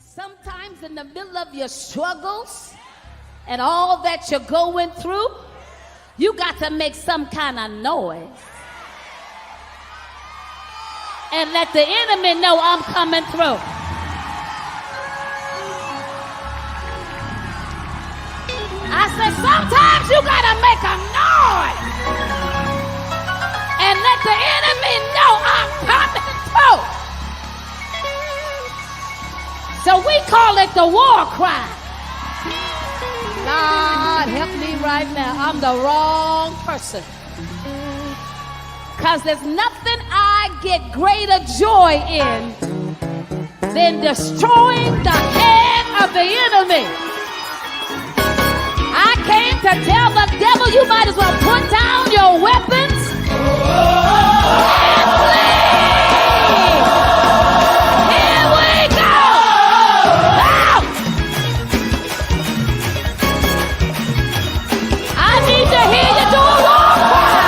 Sometimes in the middle of your struggles and all that you're going through, you got to make some kind of noise and let the enemy know I'm coming through. I said, sometimes you got to make a noise and let the enemy know I'm coming through. So we call it the war cry. Lord, help me right now. I'm the wrong person. Because there's nothing I get greater joy in than destroying the head of the enemy. I came to tell the devil you might as well put down your weapons and flee. Here we go. Out. I need to hear you do a war cry.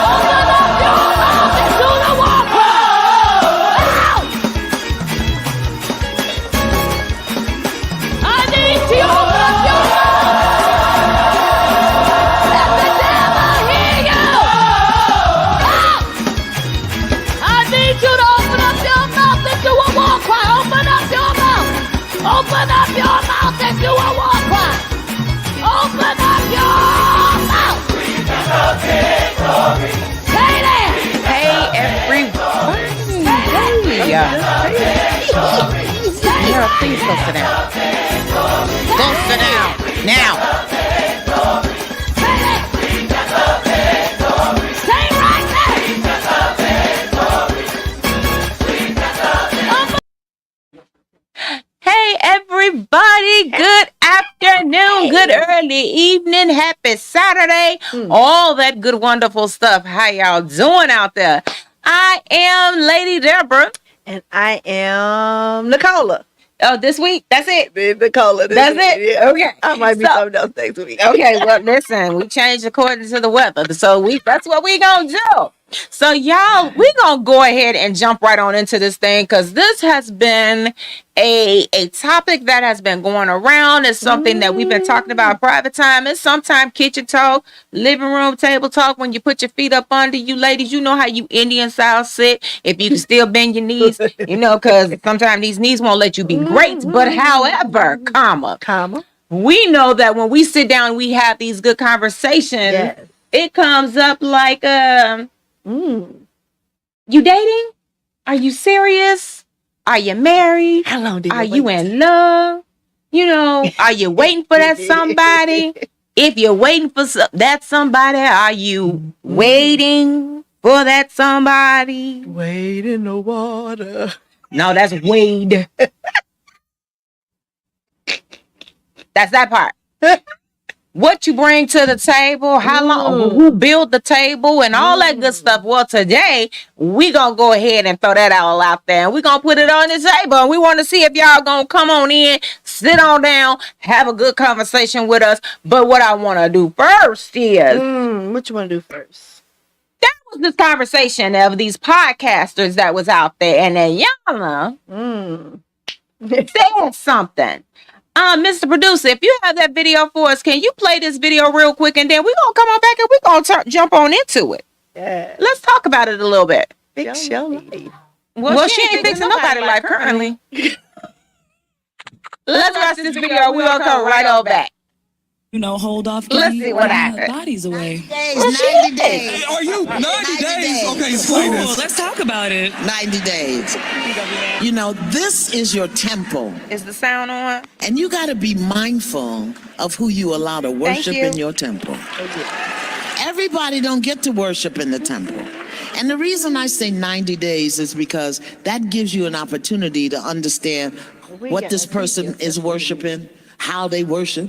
Open up your mouth and do the war cry. Out. I need to open up your mouth. Open up your mouth and do a war cry. Open up your mouth. Say that. Hey, everybody. Yeah, please go sit down. Go sit down. Now. Say that. Say it right there. Hey, everybody. Good afternoon. Good early evening. Happy Saturday. All that good, wonderful stuff. How y'all doing out there? I am Lady Deborah. And I am Nicola. Oh, this week? That's it? Nicola. That's it? Yeah. Okay. I might be So- something else next week. Okay, well, listen, we changed according to the weather. So that's what we gonna do. So y'all, we gonna go ahead and jump right on into this thing because this has been a topic that has been going around. It's something that we've been talking about private time. It's sometimes kitchen talk, living room table talk. When you put your feet up under you, ladies, you know how you Indian style sit. If you can still bend your knees, you know, because sometimes these knees won't let you be great. But however, comma. We know that when we sit down, we have these good conversations. Yes. It comes up like, you dating? Are you serious? Are you married? How long did Are you in love? You know, are you waiting for that somebody? If you're waiting for that somebody, are you waiting for that somebody? Wade in the water. No, that's Wade. That's that part. What you bring to the table, how long, who built the table, and all that good stuff. Well, today, we going to go ahead and throw that all out there, and we going to put it on the table, and we want to see if y'all going to come on in, sit on down, have a good conversation with us. But what I want to do first is, What you want to do first? that was this conversation of these podcasters that was out there, and then Yana said something. Mr. Producer, if you have that video for us, can you play this video real quick, and then we're going to come on back and we're going to jump on into it. Yeah. Let's talk about it a little bit. Fix your life. Well, she ain't fixing nobody's life currently. Let's watch this video. We're going to come right on back. You know, hold off. Let's see what happened. Bodies away. 90 days. Are you 90 days? Okay, explain Cool, this. let's talk about it. 90 days. You know, this is your temple. Is the sound on? And you got to be mindful of who you allow to worship you. in your temple. Everybody don't get to worship in the temple. And the reason I say 90 days is because that gives you an opportunity to understand what this person is worshiping, how they worship,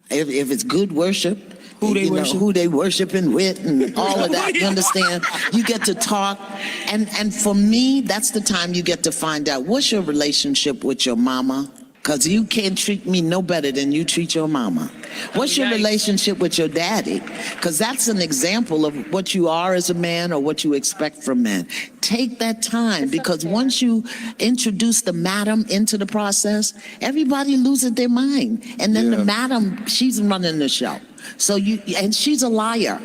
if it's good worship, Who they worship. who they worshiping with, and all of that. You understand? You get to talk, and for me, that's the time you get to find out what's your relationship with your mama. Because you can't treat me no better than you treat your mama. What's your relationship with your daddy? Because that's an example of what you are as a man or what you expect from men. Take that time, because once you introduce the madam into the process, everybody loses their mind. And then the madam, she's running the show. So and she's a liar.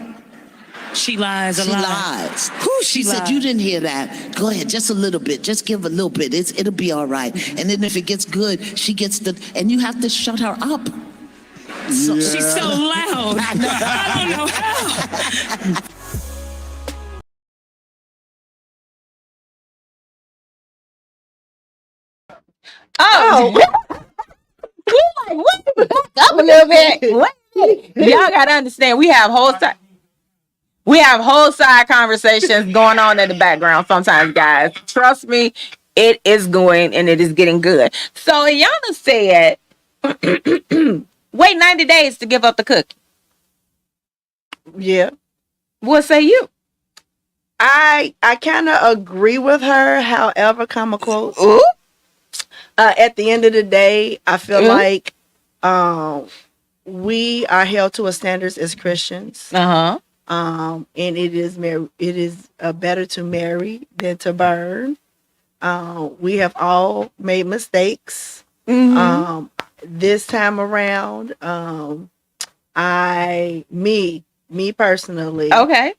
She lies a She lot. lies. Who She she said, lies? you didn't hear that. Go ahead, just a little bit. Just give a little bit. It'll be all right. And then if it gets good, she gets and you have to shut her up. So, She's so loud. I don't know how. Oh, we like, what? Back up a little bit. Wait. Y'all gotta understand, we have whole side conversations going on in the background sometimes, guys. Trust me, it is going and it is getting good. So Iyanla said, wait 90 days to give up the cookie. Yeah. What say you? I kind of agree with her. However, comma quotes. Ooh. At the end of the day, I feel Mhm. like we are held to a standards as Christians. Uh-huh. And it is better to marry than to burn. We have all made mistakes. Mhm. This time around, me personally, Okay.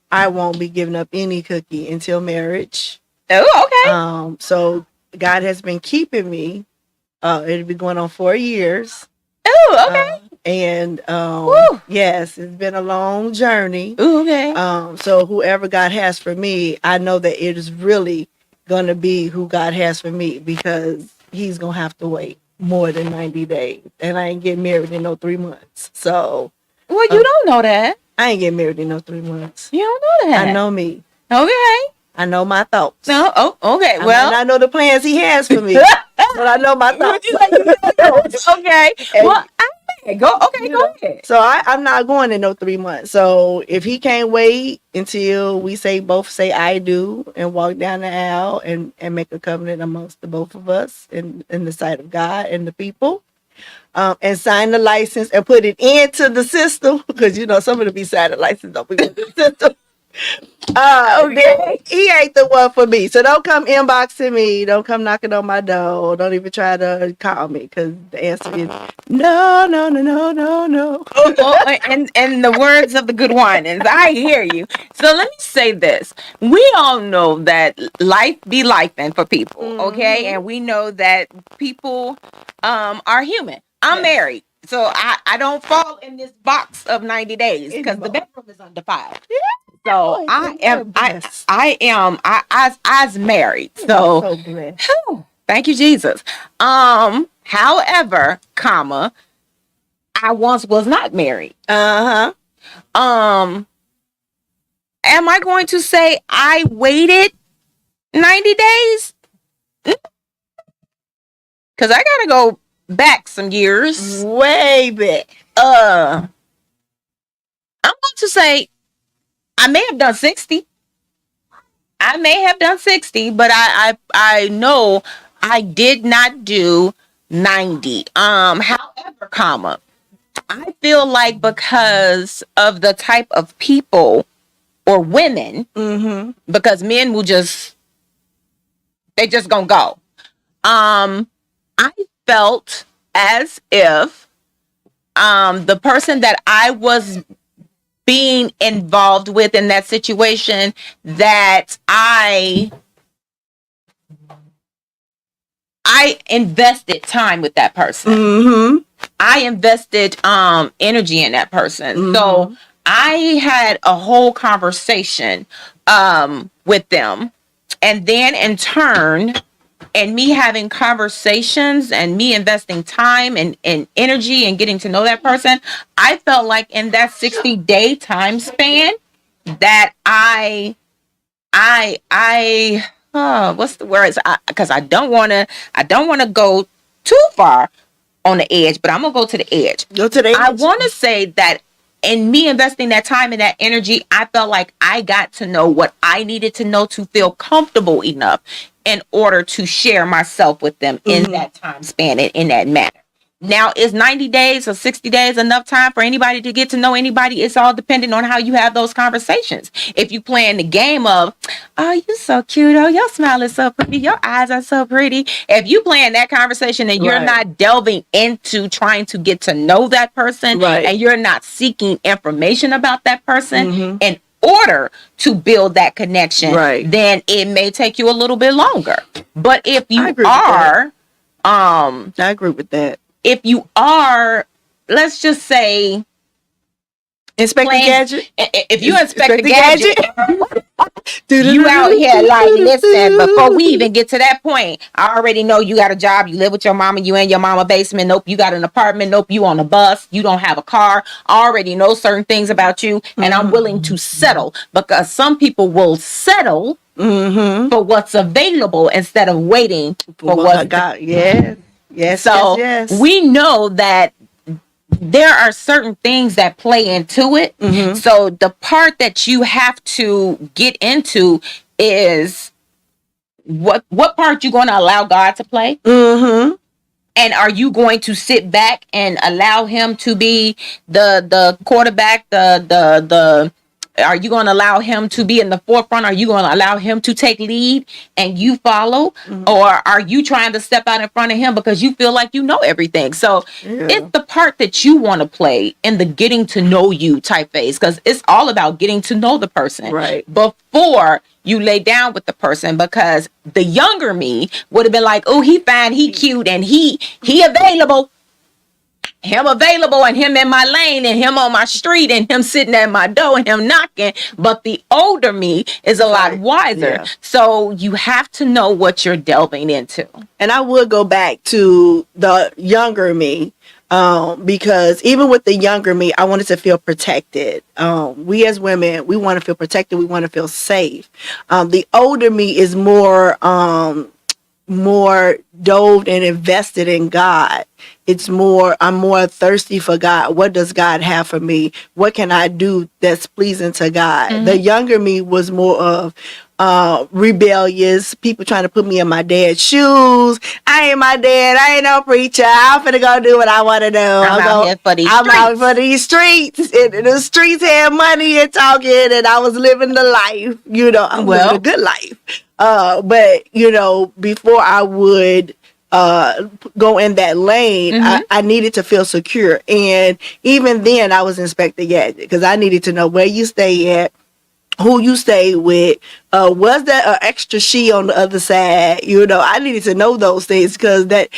I won't be giving up any cookie until marriage. Oh, okay. So God has been keeping me. It'll be going on 4 years. Oh, okay. And Woo. yes, it's been a long journey. Ooh, okay. So whoever God has for me, I know that it is really gonna be who God has for me, because He's gonna have to wait more than 90 days, and I ain't getting married in no 3 months. So Well, you don't know that. I ain't getting married in no 3 months. You don't know that. I know me. Okay. I know my thoughts. No. Oh, okay. I Well, might not know the plans He has for me, but I know my thoughts. okay. And- Well, go. Okay, go ahead. So I'm not going in no 3 months. So if he can't wait until we both say I do and walk down the aisle and make a covenant amongst the both of us in the sight of God and the people, and sign the license and put it into the system, because some of the beside the license don't be in the system. Then he ain't the one for me. So don't come inboxing me. Don't come knocking on my door. Don't even try to call me, because the answer is no, no, no, no, no, no. And the words of the good whinings, I hear you. So let me say this: we all know that life be lifing for people, okay? And we know that people are human. I'm married, so I don't fall in this box of 90 days because the bedroom is undefiled. So I married. So So blessed. whew, thank you, Jesus. However, comma, I once was not married. Uh-huh. Am I going to say I waited 90 days? Because I gotta go back some years. Way back. I'm going to say I may have done 60. I may have done 60, but I know I did not do 90. However, comma, I feel like because of the type of people or women, because men will they just gonna go. I felt as if the person that I was being involved with in that situation, that I invested time with that person. I invested energy in that person. So I had a whole conversation with them, and then in turn, and me having conversations and me investing time and energy and getting to know that person, I felt like in that 60-day time span that what's the words? Because I don't want to go too far on the edge, but I'm gonna go to the edge. Go to the I edge. want to say that and me investing that time and that energy, I felt like I got to know what I needed to know to feel comfortable enough in order to share myself with them in that time span and in that manner. Now, is 90 days or 60 days enough time for anybody to get to know anybody? It's all dependent on how you have those conversations. If you playing the game of, oh, you're so cute. Oh, your smile is so pretty. Your eyes are so pretty. If you playing that conversation and you're not delving into trying to get to know that person, and you're not seeking information about that person in order to build that connection, then it may take you a little bit longer. But if you are, I agree with that. If you are, let's just say, Inspector Gadget. If you Inspector Gadget, you out here like, listen, before we even get to that point, I already know you got a job, you live with your mama, you in your mama basement, nope, you got an apartment, nope, you on a bus, you don't have a car, I already know certain things about you, and I'm willing to settle, because some people will settle for what's available instead of waiting for what God. Yes. So we know that there are certain things that play into it. So the part that you have to get into is what part you're going to allow God to play. And are you going to sit back and allow him to be the quarterback, are you going to allow him to be in the forefront? Are you going to allow him to take lead and you follow? Or are you trying to step out in front of him because you feel like you know everything? So it's the part that you want to play in the getting to know you type phase, because it's all about getting to know the person before you lay down with the person. Because the younger me would have been like, oh, he fine, he cute, and he available. Him available and him in my lane and him on my street and him sitting at my door and him knocking. But the older me is a lot wiser. So you have to know what you're delving into. And I would go back to the younger me, because even with the younger me, I wanted to feel protected. We as women, we want to feel protected. We want to feel safe. The older me is more dove and invested in God. I'm more thirsty for God. What does God have for me? What can I do that's pleasing to God? The younger me was more of rebellious, people trying to put me in my dad's shoes. I ain't my dad, I ain't no preacher. I'm finna go do what I want to do. I'm out for these streets. And the streets had money and talking, and I was living the life. I'm living a good life. But before I would go in that lane, I needed to feel secure. And even then I was Inspector Gadget, because I needed to know where you stay at, who you stay with, was there an extra she on the other side? I needed to know those things, because that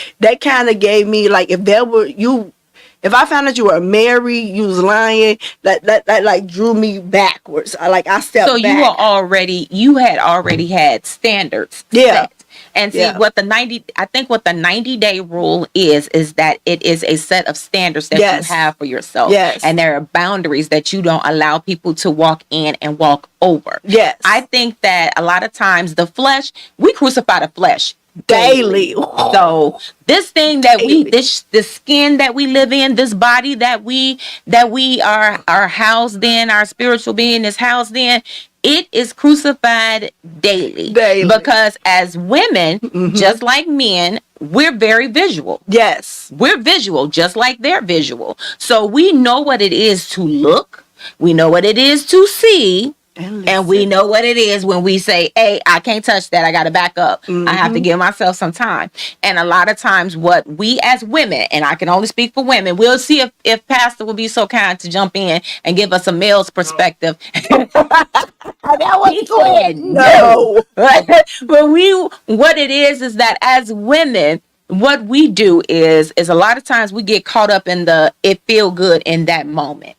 kind of gave me, like, if I found out you were married, you was lying, that like drew me backwards. I stepped back. So you had already had standards set. And see what the 90-day rule is that it is a set of standards that you have for yourself. And there are boundaries that you don't allow people to walk in and walk over. I think that a lot of times we crucify the flesh daily. So this thing that the skin that we live in, this body that we are housed in, our spiritual being is housed in, it is crucified daily. Because as women, just like men, we're very visual. We're visual, just like they're visual. So we know what it is to look. We know what it is to see. And we know what it is when we say, hey, I can't touch that. I got to back up. I have to give myself some time. And a lot of times what we as women, and I can only speak for women, we'll see if Pastor will be so kind to jump in and give us a male's perspective. That was good. No. But what it is that as women, what we do is a lot of times we get caught up in it feel good in that moment.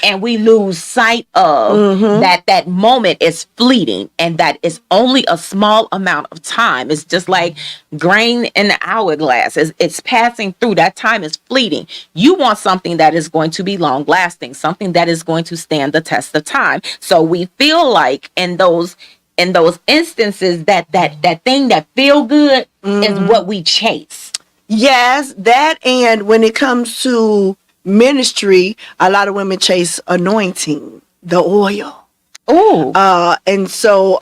And we lose sight of that moment is fleeting, and that is only a small amount of time. It's just like grain in the hourglass. It's passing through. That time is fleeting. You want something that is going to be long lasting, something that is going to stand the test of time. So we feel like in those instances that thing that feel good is what we chase. Yes, that, and when it comes to ministry, a lot of women chase anointing, the oil. Ooh. And so,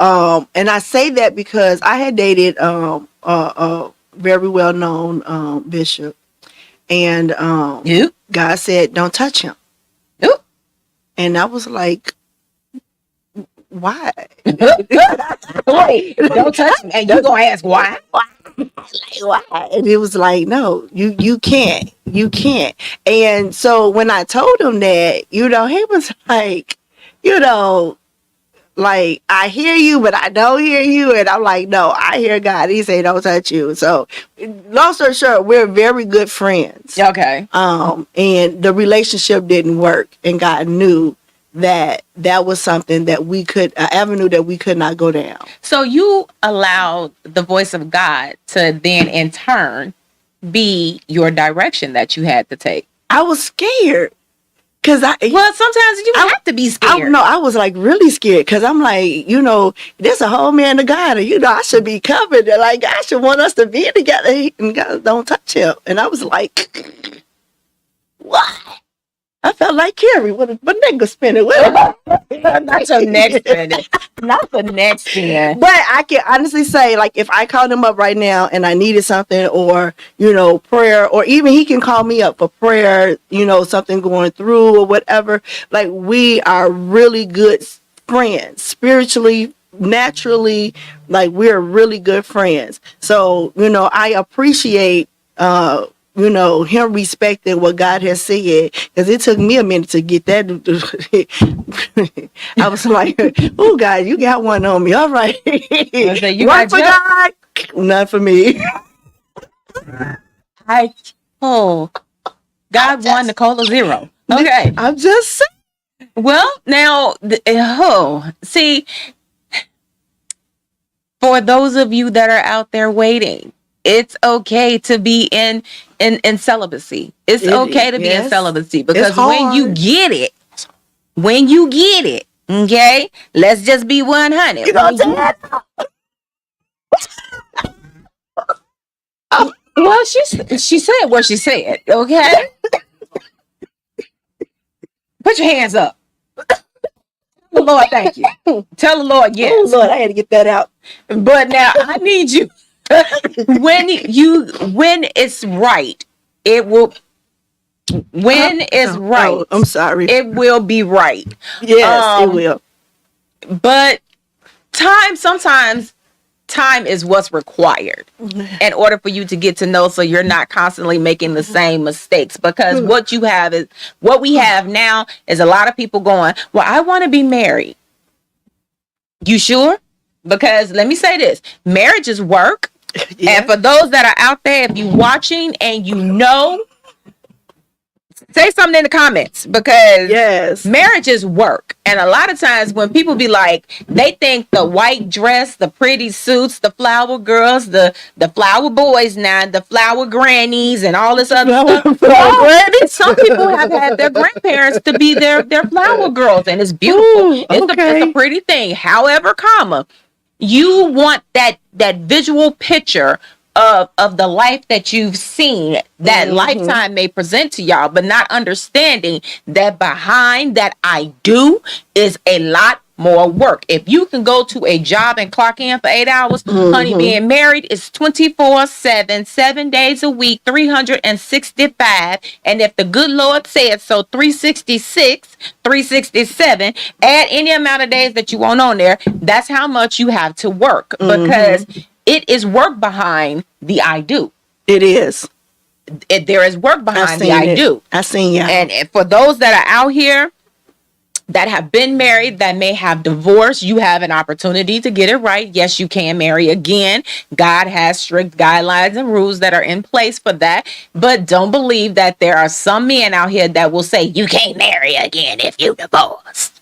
and I say that because I had dated a very well known bishop, and You. God said, "Don't touch him." Ooh. And I was like, "Why?" Wait, don't touch me. And you gonna ask why? Why? And it was like, "No, you can't, you can't." And so when I told him that, he was like, like, I hear you, but I don't hear you. And I'm like, no, I hear God. He said, don't touch you. So long story short, we're very good friends. Okay. And the relationship didn't work, and God knew that was something that we could, an avenue that we could not go down. So you allowed the voice of God to then in turn be your direction that you had to take. I was scared. Cause Well, sometimes you have to be scared. I was like really scared, because I'm like, there's a whole man of God, and I should be covered. And like, God should want us to be together, and God don't touch him. And I was like, what? I felt like Carrie with a nigga spinning. Not your next minute. Not the next minute. But I can honestly say, like, if I called him up right now and I needed something, or, prayer, or even he can call me up for prayer, something going through or whatever. Like, we are really good friends, spiritually, naturally, like, we're really good friends. So, I appreciate, him respecting what God has said, because it took me a minute to get that. I was like, oh, God, you got one on me. All right. You one for God, none for me. God won, Nicola 0. Okay. I'm just saying. Well, now, see, for those of you that are out there waiting, it's okay to be in celibacy. It's okay to be in celibacy, because when you get it, okay, let's just be 100. You gonna say that? Well, she said what she said, okay? Put your hands up. Tell the Lord, thank you. Tell the Lord, yes. Oh, Lord, I had to get that out. But now I need you. When it's right, it will. When it's right, Oh, I'm sorry. it will be right. Yes, it will. But sometimes time is what's required in order for you to get to know, so you're not constantly making the same mistakes. Because what we have now is a lot of people going, well, I want to be married. You sure? Because let me say this, marriage is work. Yeah. And for those that are out there, if you're watching and say something in the comments, because Yes. marriage is work. And a lot of times when people be like, they think the white dress, the pretty suits, the flower girls, the flower boys now, the flower grannies and all this other stuff. Some people have had their grandparents to be their flower girls, and it's beautiful. Ooh, It's okay. a pretty thing. However, you want that visual picture of the life that you've seen, that lifetime may present to y'all, but not understanding that behind that I do is a lot more work. If you can go to a job and clock in for 8 hours, honey, being married is 24/7, 7 days a week, 365. And if the good Lord said so, 366, 367, add any amount of days that you want on there. That's how much you have to work, because it is work behind the I do. It is. There is work behind the I do. I seen ya. And for those that are out here that have been married, that may have divorced, you have an opportunity to get it right. Yes, you can marry again. God has strict guidelines and rules that are in place for that. But don't believe that there are some men out here that will say you can't marry again if you divorced.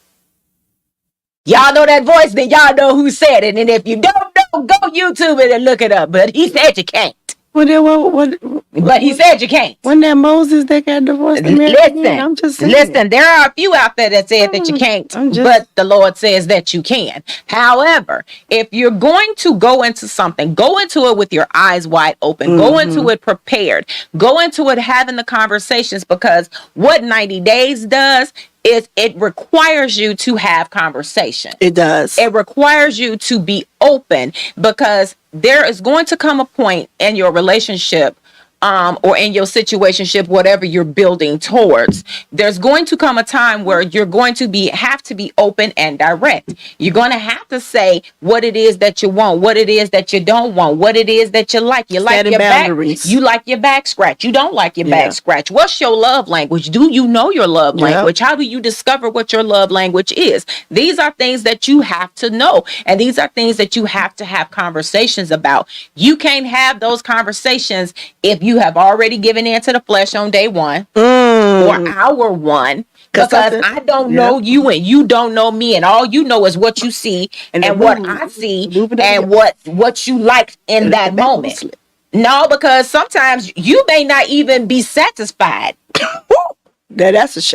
Y'all know that voice, then y'all know who said it. And if you don't know, go YouTube it and look it up. But he said you can't. Well, then what? But he said you can't. When that Moses that got divorced, I'm just saying. Listen, there are a few out there that said that you can't, but the Lord says that you can. However, if you're going to go into something, go into it with your eyes wide open, go into it prepared, go into it having the conversations, because what 90 days does is it requires you to have conversation. It does. It requires you to be open, because there is going to come a point in your relationship or in your situationship, whatever you're building towards, there's going to come a time where you're going to have to be open and direct. You're going to have to say what it is that you want, what it is that you don't want, what it is that you like. You like your boundaries. back, you like your back scratch. You don't like your back scratch. What's your love language? Do you know your love language? How do you discover what your love language is? These are things that you have to know, and these are things that you have to have conversations about. You can't have those conversations if you have already given in to the flesh on day one or hour one, because I don't know you and you don't know me, and all you know is what you see and what I see and what you like in that moment. No, because sometimes you may not even be satisfied. That's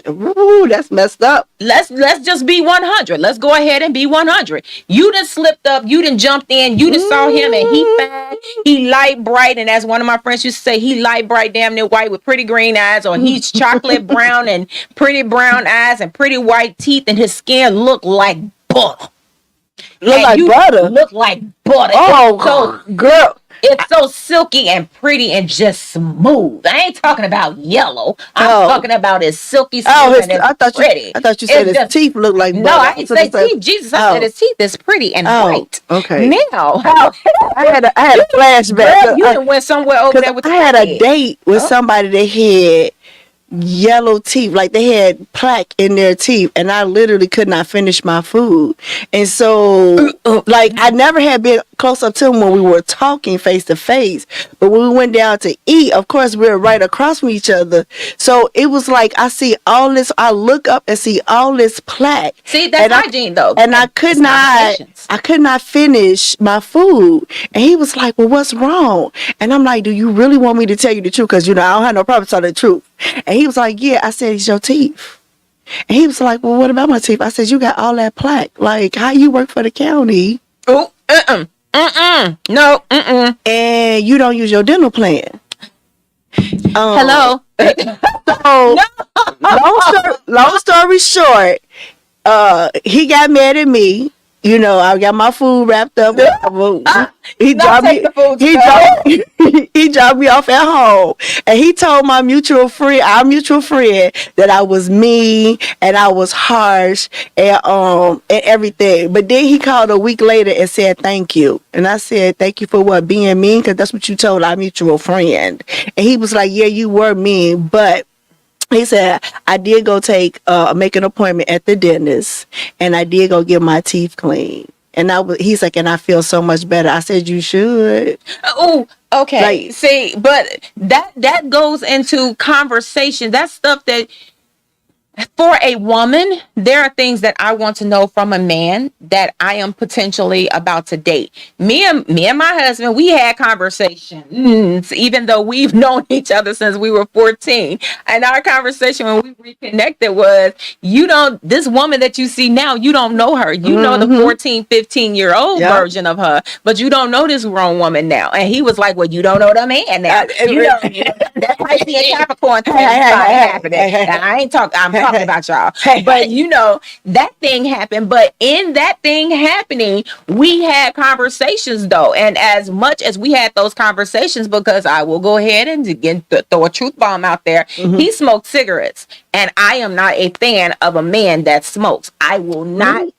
messed up. Let's just be 100. Let's go ahead and be 100. You done slipped up. You done jumped in. You done saw him, and he fine. He light bright, and as one of my friends used to say, he light bright, damn near white with pretty green eyes, or he's chocolate brown and pretty brown eyes and pretty white teeth, and his skin look like butter. Look like butter. Oh, so girl. It's so silky and pretty and just smooth. I ain't talking about yellow. I'm talking about his silky smooth and pretty. I thought you said his teeth look like butter. No, I didn't say teeth. Jesus, I said his teeth is pretty and white. Okay. Now, I had a flashback. Girl, you done went somewhere over there with I had a date with somebody that had yellow teeth, like they had plaque in their teeth, and I literally could not finish my food. And so like I never had been close up to him when we were talking face to face, but when we went down to eat, of course we were right across from each other, so it was like I see all this, I look up and see all this plaque. See, that's hygiene though, and I could not finish my food, and he was like, well, what's wrong? And I'm like, do you really want me to tell you the truth? Because I don't have no problem telling the truth. And he was like, yeah. I said, it's your teeth. And he was like, well, what about my teeth? I said, you got all that plaque. Like, how you work for the county? No, and you don't use your dental plan. Hello. So, long story short, he got mad at me. You know, I got my food wrapped up. He dropped me off at home, and he told our mutual friend, that I was mean and I was harsh and everything. But then he called a week later and said thank you, and I said thank you for what, being mean? Because that's what you told our mutual friend. And he was like, yeah, you were mean, but he said, I did go make an appointment at the dentist, and I did go get my teeth cleaned. And he's like, and I feel so much better. I said, you should. Oh, okay. See, but that goes into conversation. That's stuff that, for a woman, there are things that I want to know from a man that I am potentially about to date. Me and my husband, we had conversations, even though we've known each other since we were 14. And our conversation when we reconnected was, this woman that you see now, you don't know her. You know the 14, 15-year-old version of her, but you don't know this grown woman now. And he was like, well, you don't know the man now. That might be a Capricorn thing happening. I ain't talking. I'm talking about y'all, but that thing happened. But in that thing happening, we had conversations though, and as much as we had those conversations, because I will go ahead and again throw a truth bomb out there, he smoked cigarettes, and I am not a fan of a man that smokes. I will not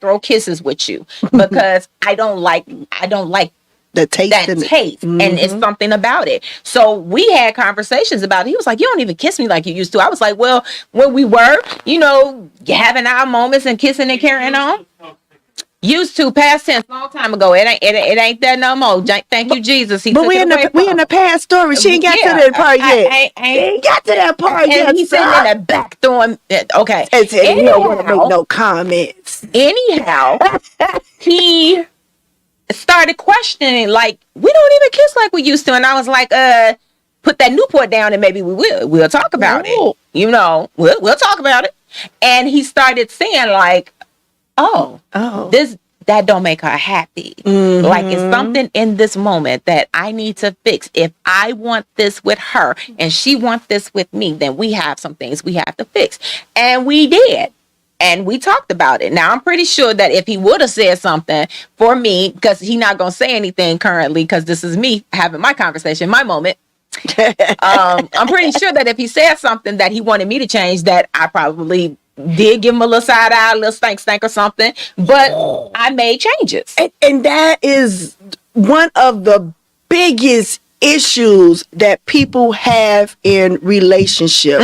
throw kisses with you because I don't like the taste, and it's something about it. So we had conversations about it. He was like, you don't even kiss me like you used to. I was like, well, when we were, having our moments and kissing and carrying on. Used to, past tense, long time ago. It ain't that no more. Thank you, Jesus. But we in the past story. She ain't got to that part yet. Ain't got to that part yet. And he's sitting in the back throwing. Okay. And he don't want to make no comments. Anyhow, he started questioning, like, we don't even kiss like we used to. And I was like, put that Newport down and maybe we'll talk about it. You know, we'll talk about it. And he started saying like, oh, that don't make her happy. Like, it's something in this moment that I need to fix. If I want this with her and she wants this with me, then we have some things we have to fix. And we did. And we talked about it. Now, I'm pretty sure that if he would have said something for me, because he's not going to say anything currently, because this is me having my conversation, my moment. I'm pretty sure that if he said something that he wanted me to change, that I probably did give him a little side eye, a little stank or something. But I made changes. And that is one of the biggest issues that people have in relationship.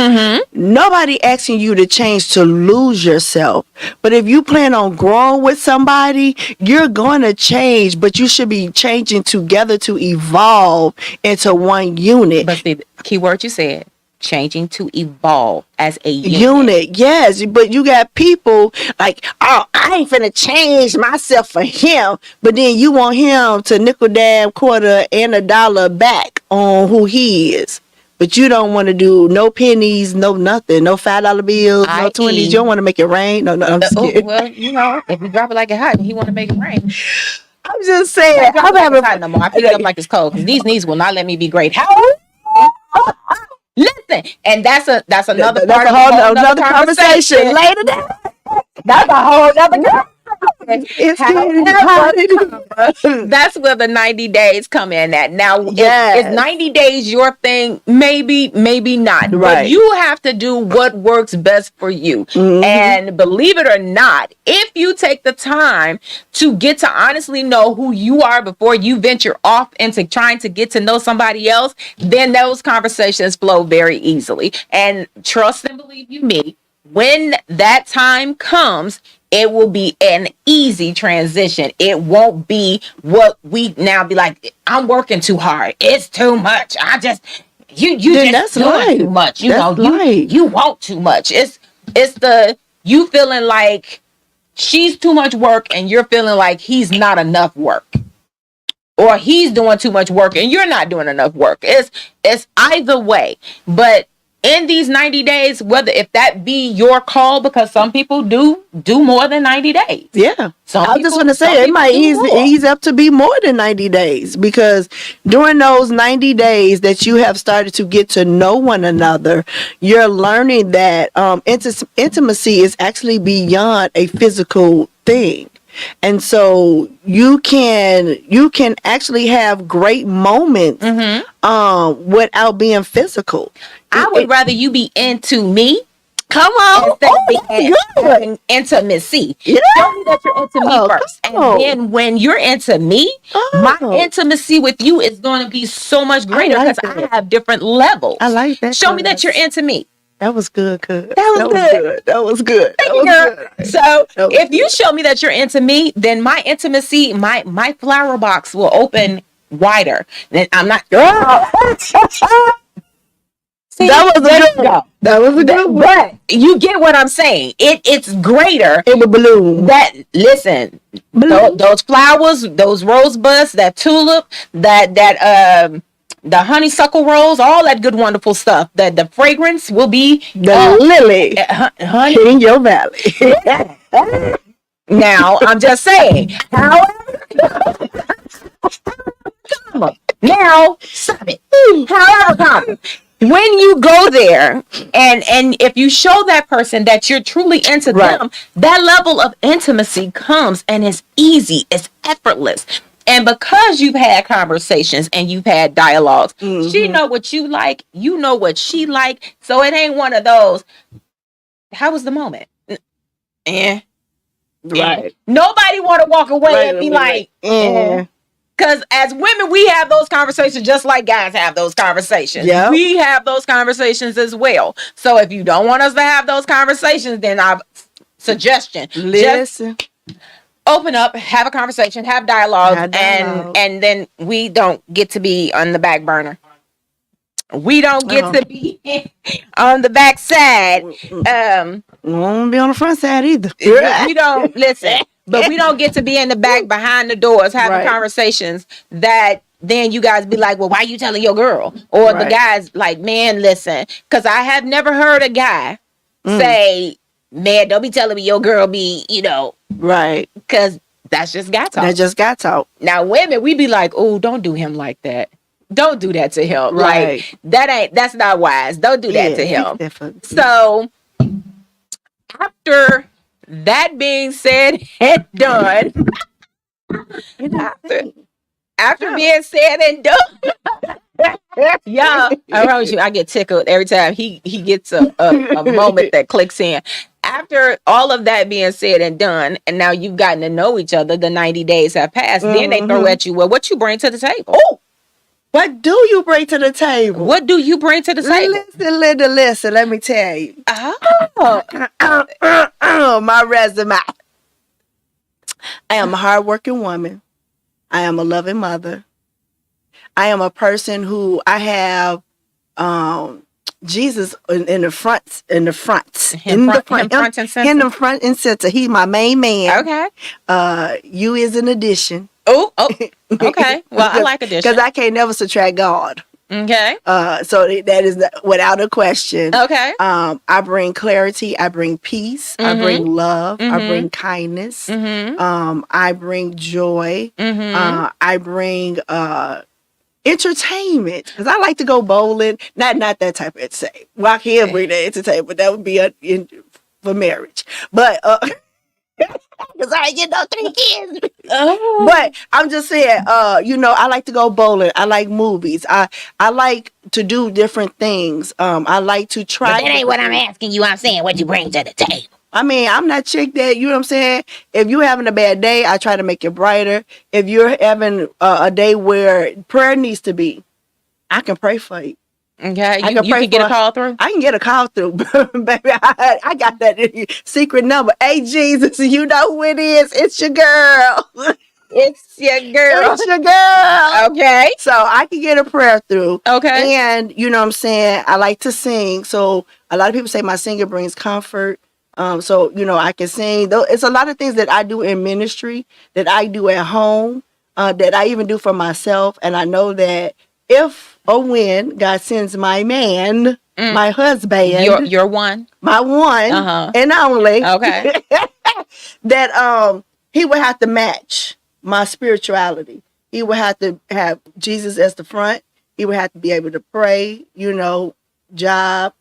Nobody asking you to change to lose yourself, but if you plan on growing with somebody, you're going to change, but you should be changing together to evolve into one unit. But the key word you said, changing to evolve as a unit. Yes, but you got people like, oh, I ain't finna change myself for him, but then you want him to nickel, dime, quarter, and a dollar back on who he is. But you don't want to do no pennies, no nothing, no $5 bills, no 20s. You don't want to make it rain. No, I'm just kidding. Well, you know, if you drop it like it's hot, he want to make it rain. I'm just saying. I'm having hot no more. I pick it up like it's cold because these knees will not let me be great. How? Listen, and that's another part of another conversation later. That's a whole other It's getting hot. That's where the 90 days come in at. Now, is 90 days your thing? Maybe not. Right. But you have to do what works best for you. And believe it or not, if you take the time to get to honestly know who you are before you venture off into trying to get to know somebody else, then those conversations flow very easily. And trust and believe you me, when that time comes, it will be an easy transition. It won't be what we now be like, I'm working too hard. It's too much. You just doing too much. You you want too much. It's the you feeling like she's too much work and you're feeling like he's not enough work. Or he's doing too much work and you're not doing enough work. It's either way. But in these 90 days, whether if that be your call, because some people do more than 90 days. Yeah. I just want to say it might ease up to be more than 90 days, because during those 90 days that you have started to get to know one another, you're learning that intimacy is actually beyond a physical thing. And so you can actually have great moments without being physical. I would rather you be into me. Come on. Instead of being intimacy. Yeah. Tell me that you're into me first. And then when you're into me, my intimacy with you is going to be so much greater because I have different levels. I like that. Show me that you're into me. That was good, cuz. That was good. So if you show me that you're into me, then my intimacy, my flower box will open wider. Then I'm not. See, that was a good one. But you get what I'm saying. It's greater. It will balloon. Listen, those flowers, those rosebuds, that tulip, that the honeysuckle rose, all that good, wonderful stuff. That the fragrance will be the lily honey in your valley. Now, I'm just saying. However, now stop it. However, when you go there and if you show that person that you're truly into them, that level of intimacy comes and it's easy, it's effortless. And because you've had conversations and you've had dialogues, she know what you like, you know what she like. So it ain't one of those, how was the moment? Right. Nobody want to walk away and be like, Because as women, we have those conversations just like guys have those conversations. Yep. We have those conversations as well. So if you don't want us to have those conversations, then our suggestion, listen. Just open up, have a conversation, have dialogue, and then we don't get to be on the back burner. We don't get to be on the back side. We won't be on the front side either. We don't listen. but we don't get to be in the back behind the doors having Right. conversations that then you guys be like, well, why you telling your girl? Or the Right. guys like, man, listen, because I have never heard a guy say, man, don't be telling me your girl be, Right. because that's just guy talk. That just got talk. Now, women, we be like, oh, don't do him like that. Don't do that to him. Right. Like, that's not wise. Don't do that to him. Definitely. So, after that being said and done, after being said and done, y'all, I promise you, I get tickled every time he gets a moment that clicks in. After all of that being said and done, and now you've gotten to know each other, the 90 days have passed, then they throw at you, well, what you bring to the table? Oh, what do you bring to the table? What do you bring to the table? Listen, let me tell you. Oh, My resume. I am a hardworking woman. I am a loving mother. I am a person who I have Jesus in the front front and center. in the front and center. He's my main man. okay. You is an addition. Oh, okay. Well, I like addition. Because I can't never subtract God. Okay. So that is without a question. Okay. I bring clarity. I bring peace. I bring love. I bring kindness. I bring joy. I bring entertainment, because I like to go bowling. Not that type of entertainment. Well, I can bring that entertainment, but that would be for marriage. But because I ain't get no 3 kids. Oh. But I'm just saying, I like to go bowling. I like movies. I like to do different things. I like to try. That ain't what I'm asking you. I'm saying what you bring to the table. I mean, I'm not chick that, you know what I'm saying? If you're having a bad day, I try to make it brighter. If you're having a day where prayer needs to be, I can pray for you. Okay. I You can get a call through? I can get a call through, baby. I got that secret number. Hey, Jesus, you know who it is. It's your girl. It's your girl. It's your girl. Okay. So I can get a prayer through. Okay. And, you know what I'm saying? I like to sing. So a lot of people say my singing brings comfort. So, I can sing. It's a lot of things that I do in ministry, that I do at home, that I even do for myself. And I know that if or when God sends my man, my husband, Your one. my one and only, Okay. that he would have to match my spirituality. He would have to have Jesus as the front. He would have to be able to pray, job,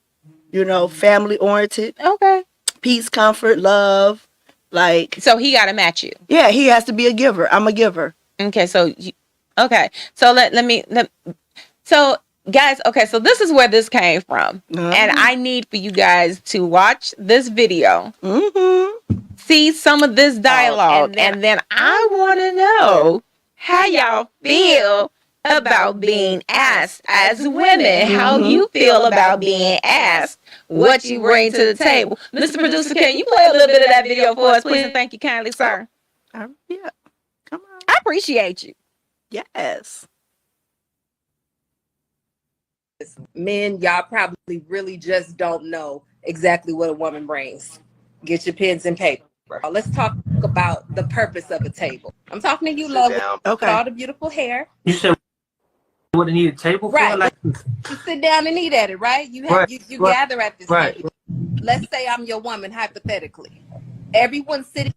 family oriented. Okay. Peace, comfort, love, So he got to match you. yeah, he has to be a giver. I'm a giver. Okay. So, so so guys, okay. So this is where this came from. And I need for you guys to watch this video, see some of this dialogue, and then I want to know how y'all feel about being asked as women, how you feel about being asked what you bring to the table. Mr. Producer, can you play a little bit of that video for us, please? And thank you kindly, sir. Yeah, come on. I appreciate you. Yes. Men, y'all probably really just don't know exactly what a woman brings. Get your pens and paper. Let's talk about the purpose of a table. I'm talking to you, love, with all the beautiful hair. You said what they need a table Right. for? Like, You sit down and eat at it, right? You have Right. you Right. gather at this Right. table. Let's say I'm your woman, hypothetically. Everyone sitting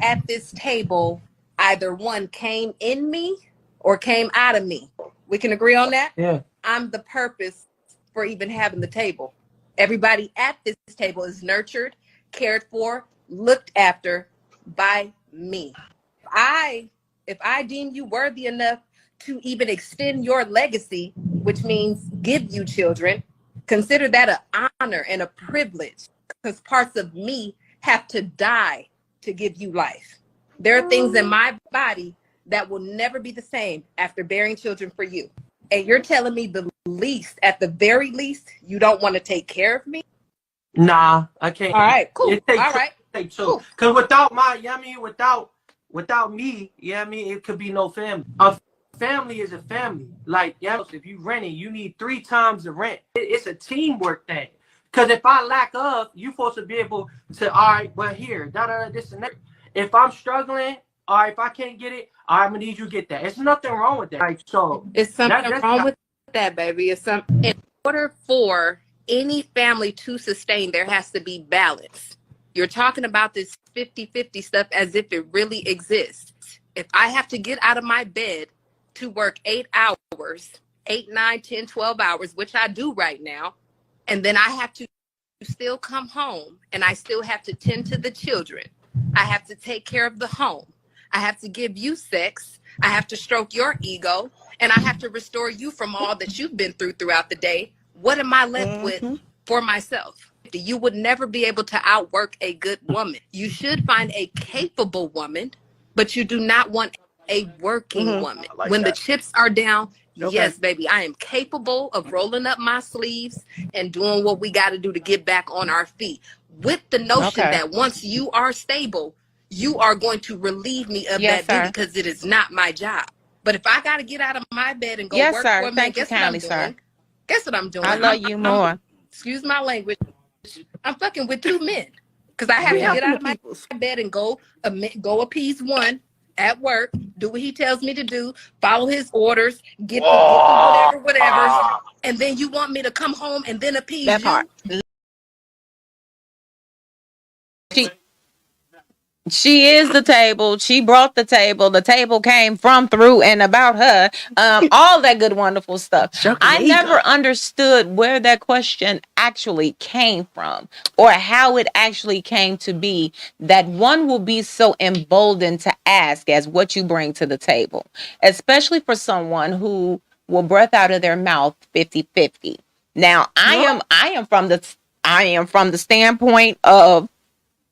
at this table, either one came in me or came out of me. We can agree on that? yeah. I'm the purpose for even having the table. Everybody at this table is nurtured, cared for, looked after by me. If I deem you worthy enough to even extend your legacy, which means give you children, consider that an honor and a privilege, because parts of me have to die to give you life. There are things in my body that will never be the same after bearing children for you. And you're telling me at the very least, you don't want to take care of me? Nah, I can't. All right, cool. It takes All right. Take two. Cool. Cause without without me, it could be no family. A family is a family. Like, if you renting, you need 3 times the rent. It's a teamwork thing. Cause if I lack of, you supposed to be able to, all right, well here, this and that. If I'm struggling, or if I can't get it, I'm gonna need you to get that. It's nothing wrong with that. Like, so It's something that's wrong with that, baby. It's some in order for any family to sustain, there has to be balance. You're talking about this 50-50 stuff as if it really exists. If I have to get out of my bed to work 8 hours, 8, 9, 10, 12 hours, which I do right now, and then I have to still come home and I still have to tend to the children. I have to take care of the home. I have to give you sex. I have to stroke your ego, and I have to restore you from all that you've been through throughout the day. What am I left with for myself? You would never be able to outwork a good woman. You should find a capable woman, but you do not want a working woman. like When that. the chips are down, Okay. yes, baby, I am capable of rolling up my sleeves and doing what we got to do to get back on our feet. With the notion Okay. that once you are stable, you are going to relieve me of Yes, that duty sir. because it is not my job. But if I got to get out of my bed and go Yes, work sir. for a man, Thank you guess what I'm kindly, doing? sir. Guess what I'm doing? I love you more. Excuse my language. I'm fucking with 2 men because I have to get out of my bed and go appease one at work, do what he tells me to do, follow his orders, get the whatever, and then you want me to come home and then appease That you? part. She is the table. She brought the table. The table came from, through, and about her. All that good, wonderful stuff. I never understood where that question actually came from, or how it actually came to be that one will be so emboldened to ask as what you bring to the table, especially for someone who will breath out of their mouth 50-50. Now, I am from the standpoint of,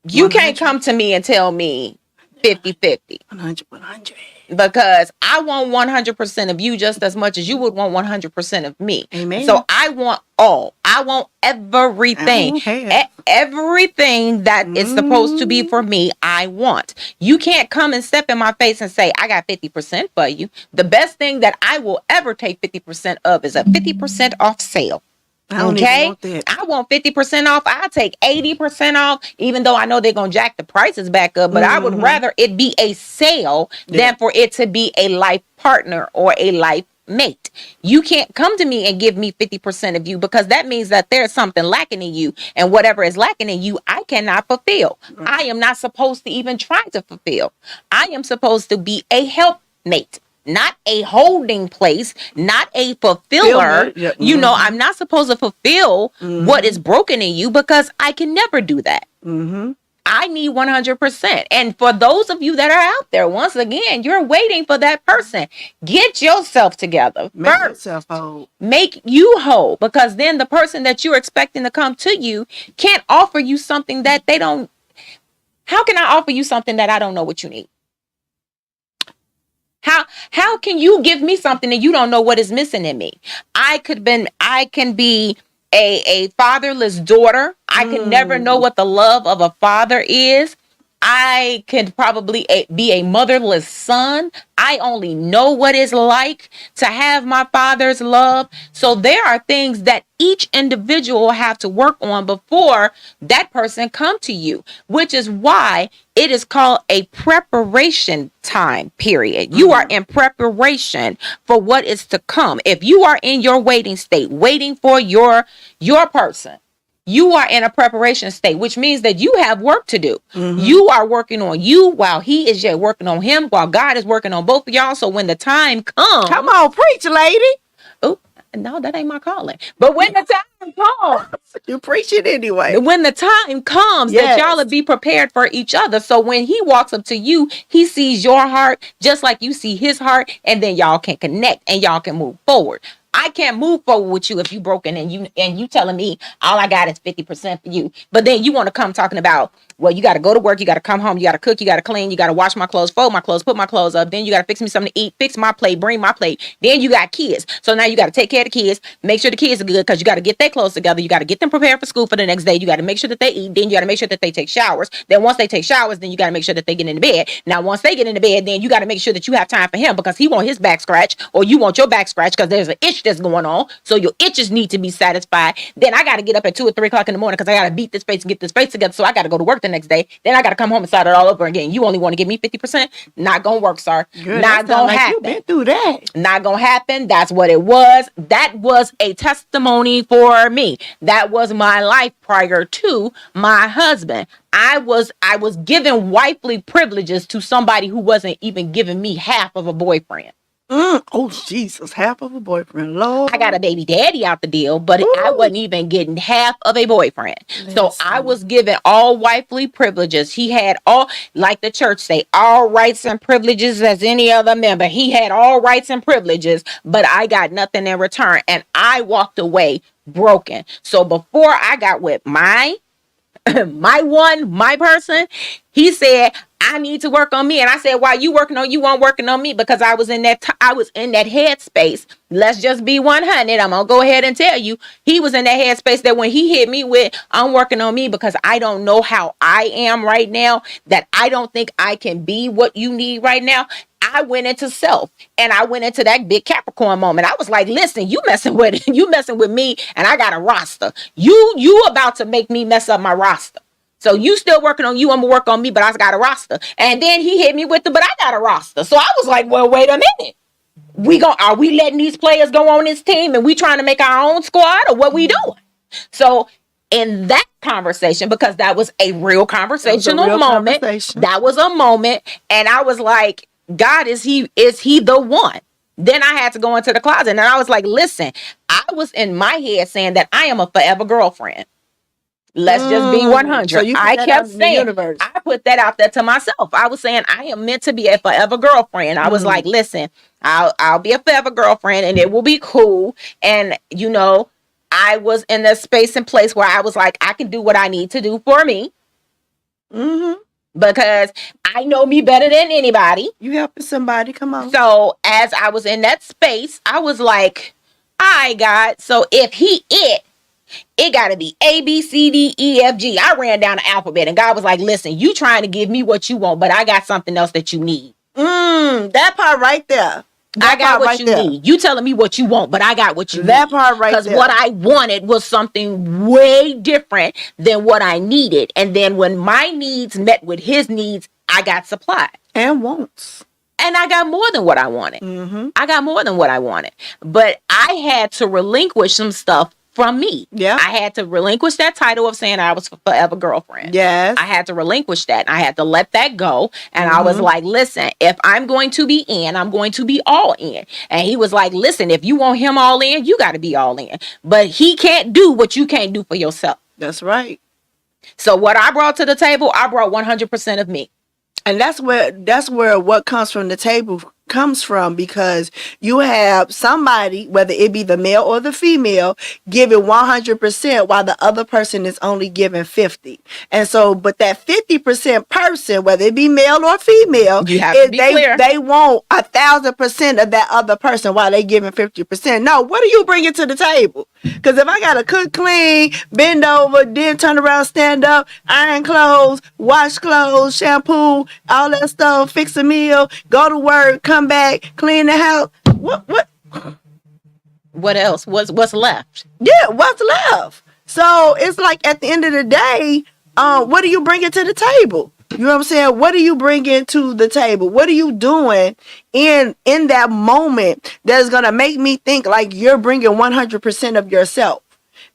you can't come to me and tell me 50-50 100. because I want 100% of you just as much as you would want 100% of me. Amen. So I want all. I want everything. Everything that is supposed to be for me, I want. You can't come and step in my face and say, I got 50% for you. The best thing that I will ever take 50% of is a 50% off sale. I don't Okay, even want that. I want 50% off. I'll take 80% off, even though I know they're gonna jack the prices back up. But I would rather it be a sale than for it to be a life partner or a life mate. You can't come to me and give me 50% of you, because that means that there's something lacking in you, and whatever is lacking in you, I cannot fulfill. I am not supposed to even try to fulfill. I am supposed to be a helpmate, not a holding place, not a fulfiller. Yeah. You know, I'm not supposed to fulfill what is broken in you, because I can never do that. I need 100%. And for those of you that are out there, once again, you're waiting for that person. Get yourself together Make first. yourself whole. Make you whole, because then the person that you're expecting to come to you can't offer you something that they don't. How can I offer you something that I don't know what you need? How can you give me something and you don't know what is missing in me? I can be a fatherless daughter. I can never know what the love of a father is. I can probably be a motherless son. I only know what it's like to have my father's love. So there are things that each individual have to work on before that person come to you, which is why it is called a preparation time period. You are in preparation for what is to come. If you are in your waiting state, waiting for your person, you are in a preparation state, which means that you have work to do. You are working on you while he is yet working on him, while God is working on both of y'all. So when the time comes, Come on, preach, lady. oh, no, that ain't my calling. But when the time comes, You preach it anyway. when the time comes that Yes. y'all will be prepared for each other. So when he walks up to you, he sees your heart just like you see his heart, and then y'all can connect and y'all can move forward. I can't move forward with you if you broken and you telling me all I got is 50% for you. But then you want to come talking about, well, you got to go to work, you got to come home, you got to cook, you got to clean, you got to wash my clothes, fold my clothes, put my clothes up. Then you got to fix me something to eat, fix my plate, bring my plate. Then you got kids. So now you got to take care of the kids, make sure the kids are good, because you got to get their clothes together. You got to get them prepared for school for the next day. You got to make sure that they eat. Then you got to make sure that they take showers. Then once they take showers, then you got to make sure that they get into bed. Now, once they get into bed, then you got to make sure that you have time for him, because he want his back scratched, or you want your back scratched because there's an itch that's going on. So your itches need to be satisfied. Then I got to get up at 2 or 3 o'clock in the morning because I got to beat this face and get this face together. So I got to go to work the next day. Then I got to come home and start it all over again. You only want to give me 50%? Not going to work, sir. Girl, Not that sound going to like happen. You been through that. Not gonna happen. That's what it was. That was a testimony for me. That was my life prior to my husband. I was giving wifely privileges to somebody who wasn't even giving me half of a boyfriend. Oh Jesus, half of a boyfriend. Lord. I got a baby daddy out the deal, but I wasn't even getting half of a boyfriend. So I was given all wifely privileges. He had all, like the church say, all rights and privileges as any other member. He had all rights and privileges, but I got nothing in return. And I walked away broken. So before I got with my person, he said, I need to work on me. And I said, why you working on you? Weren't working on me, because I was in that headspace. Let's just be 100. I'm gonna go ahead and tell you, he was in that headspace that when he hit me with, I'm working on me because I don't know how I am right now, that I don't think I can be what you need right now. I went into self, and I went into that big Capricorn moment. I was like, listen, you messing with me, and I got a roster. You about to make me mess up my roster. So you still working on you, I'm gonna work on me, but I got a roster. And then he hit me with but I got a roster. So I was like, well, wait a minute. Are we letting these players go on this team and we trying to make our own squad, or what we doing? So in that conversation, because that was a real conversational moment, that was a moment, and I was like, God, is he the one? Then I had to go into the closet, and I was like, listen, I was in my head saying that I am a forever girlfriend. Let's just be 100. So I kept saying, I put that out there to myself. I was saying, I am meant to be a forever girlfriend. I was like, listen, I'll be a forever girlfriend, and it will be cool. And, I was in a space and place where I was like, I can do what I need to do for me. Because I know me better than anybody. You helping somebody, come on. So as I was in that space, I was like, all right, God, so if it got to be A, B, C, D, E, F, G. I ran down the alphabet, and God was like, listen, you trying to give me what you want, but I got something else that you need. That part right there. I got what you need. You telling me what you want, but I got what you need. That part right there. Because what I wanted was something way different than what I needed. And then when my needs met with his needs, I got supplied. And wants. And I got more than what I wanted. I got more than what I wanted. But I had to relinquish some stuff from me. Yeah. I had to relinquish that title of saying I was forever girlfriend. Yes. I had to relinquish that. I had to let that go. And I was like, listen, if I'm going to be in, I'm going to be all in. And he was like, listen, if you want him all in, you got to be all in. But he can't do what you can't do for yourself. That's right. So what I brought to the table, I brought 100% of me. And that's where what comes from the table comes from, because you have somebody, whether it be the male or the female, giving 100% while the other person is only giving 50. And so, but that 50% person, whether it be male or female, you have to be clear. They want 1,000% of that other person while they giving 50%. No, what are you bringing to the table? Because if I gotta cook, clean, bend over, then turn around, stand up, iron clothes, wash clothes, shampoo, all that stuff, fix a meal, go to work, come back, clean the house. What else? What's left? Yeah, what's left? So it's like at the end of the day, what are you bringing to the table? You know what I'm saying? What are you bringing to the table? What are you doing in that moment that's going to make me think like you're bringing 100% of yourself?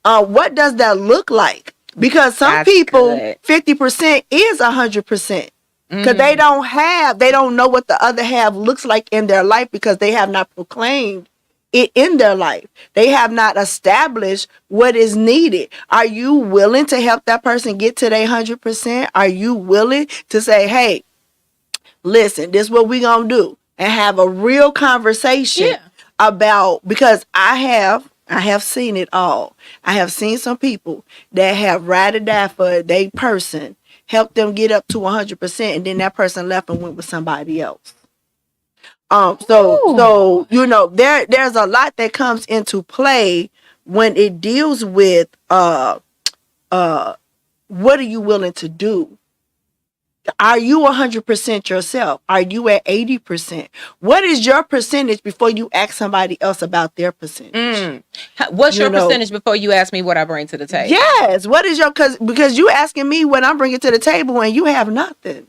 What does that look like? Because some people, 50% is 100%. Because they don't know what the other half looks like in their life, because they have not proclaimed it in their life. They have not established what is needed. Are you willing to help that person get to their 100%? Are you willing to say, hey, listen, this is what we're going to do, and have a real conversation about, because I have seen it all. I have seen some people that have ride or die for their person, help them get up to 100%, and then that person left and went with somebody else. So there's a lot that comes into play when it deals with what are you willing to do Are you 100% yourself? Are you at 80%? What is your percentage before you ask somebody else about their percentage? What's You your know, percentage before you ask me what I bring to the table? Yes. What is your, because you asking me what I'm bringing to the table and you have nothing.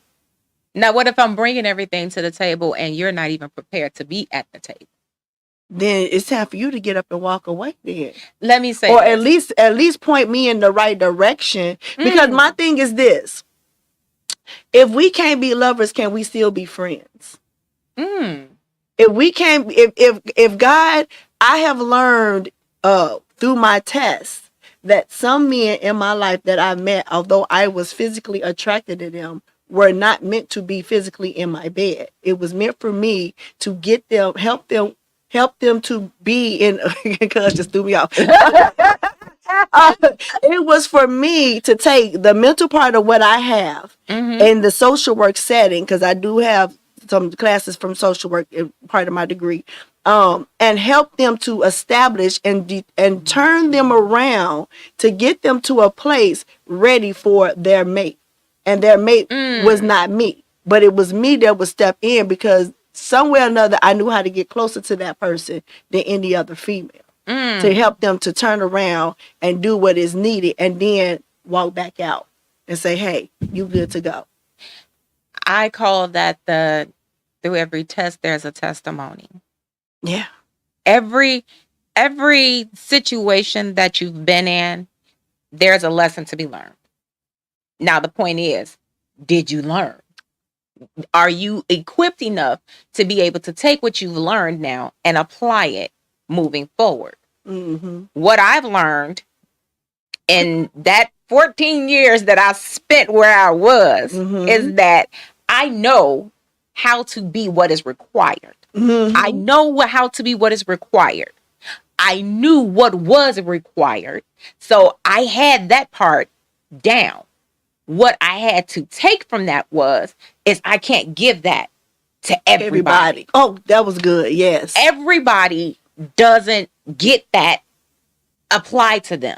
Now, what if I'm bringing everything to the table and you're not even prepared to be at the table? Then it's time for you to get up and walk away then. Let me say, Or this. at least point me in the right direction. Because my thing is this. If we can't be lovers, can we still be friends? If we can't, if God, I have learned through my tests that some men in my life that I met, although I was physically attracted to them, were not meant to be physically in my bed. It was meant for me to get them, help them to be in. Cuz just threw me off. It was for me to take the mental part of what I have in the social work setting, because I do have some classes from social work, part of my degree, and help them to establish and turn them around to get them to a place ready for their mate. And their mate was not me, but it was me that would step in, because somewhere or another I knew how to get closer to that person than any other female. To help them to turn around and do what is needed, and then walk back out and say, hey, you good to go. I call that through every test, there's a testimony. Yeah. Every situation that you've been in, there's a lesson to be learned. Now, the point is, did you learn? Are you equipped enough to be able to take what you've learned now and apply it moving forward? What I've learned in that 14 years that I spent where I was is that I know how to be what is required. I know how to be what is required. I knew what was required. So I had that part down. What I had to take from that is I can't give that to everybody. Oh, that was good. Yes. Everybody doesn't get that applied to them.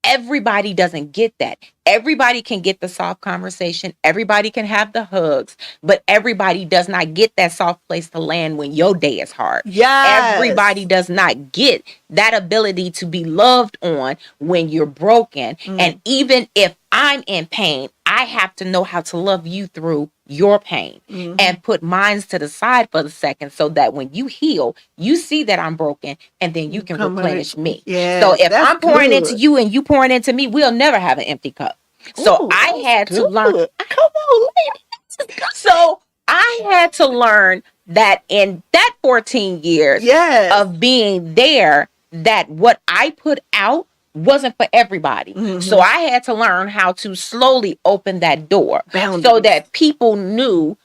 Everybody doesn't get that. Everybody can get the soft conversation. Everybody can have the hugs, but everybody does not get that soft place to land when your day is hard. Yes. Everybody does not get that ability to be loved on when you're broken. And even if I'm in pain, I have to know how to love you through your pain and put mine to the side for the second, so that when you heal, you see that I'm broken, and then you can replenish me. Yes, So if that's I'm pouring good. into you and you pouring into me, we'll never have an empty cup. So Ooh, I had to good. learn. Come on, lady. So I had to learn that in that 14 years Yes. of being there, that what I put out wasn't for everybody. So I had to learn how to slowly open that door Boundaries. so that people knew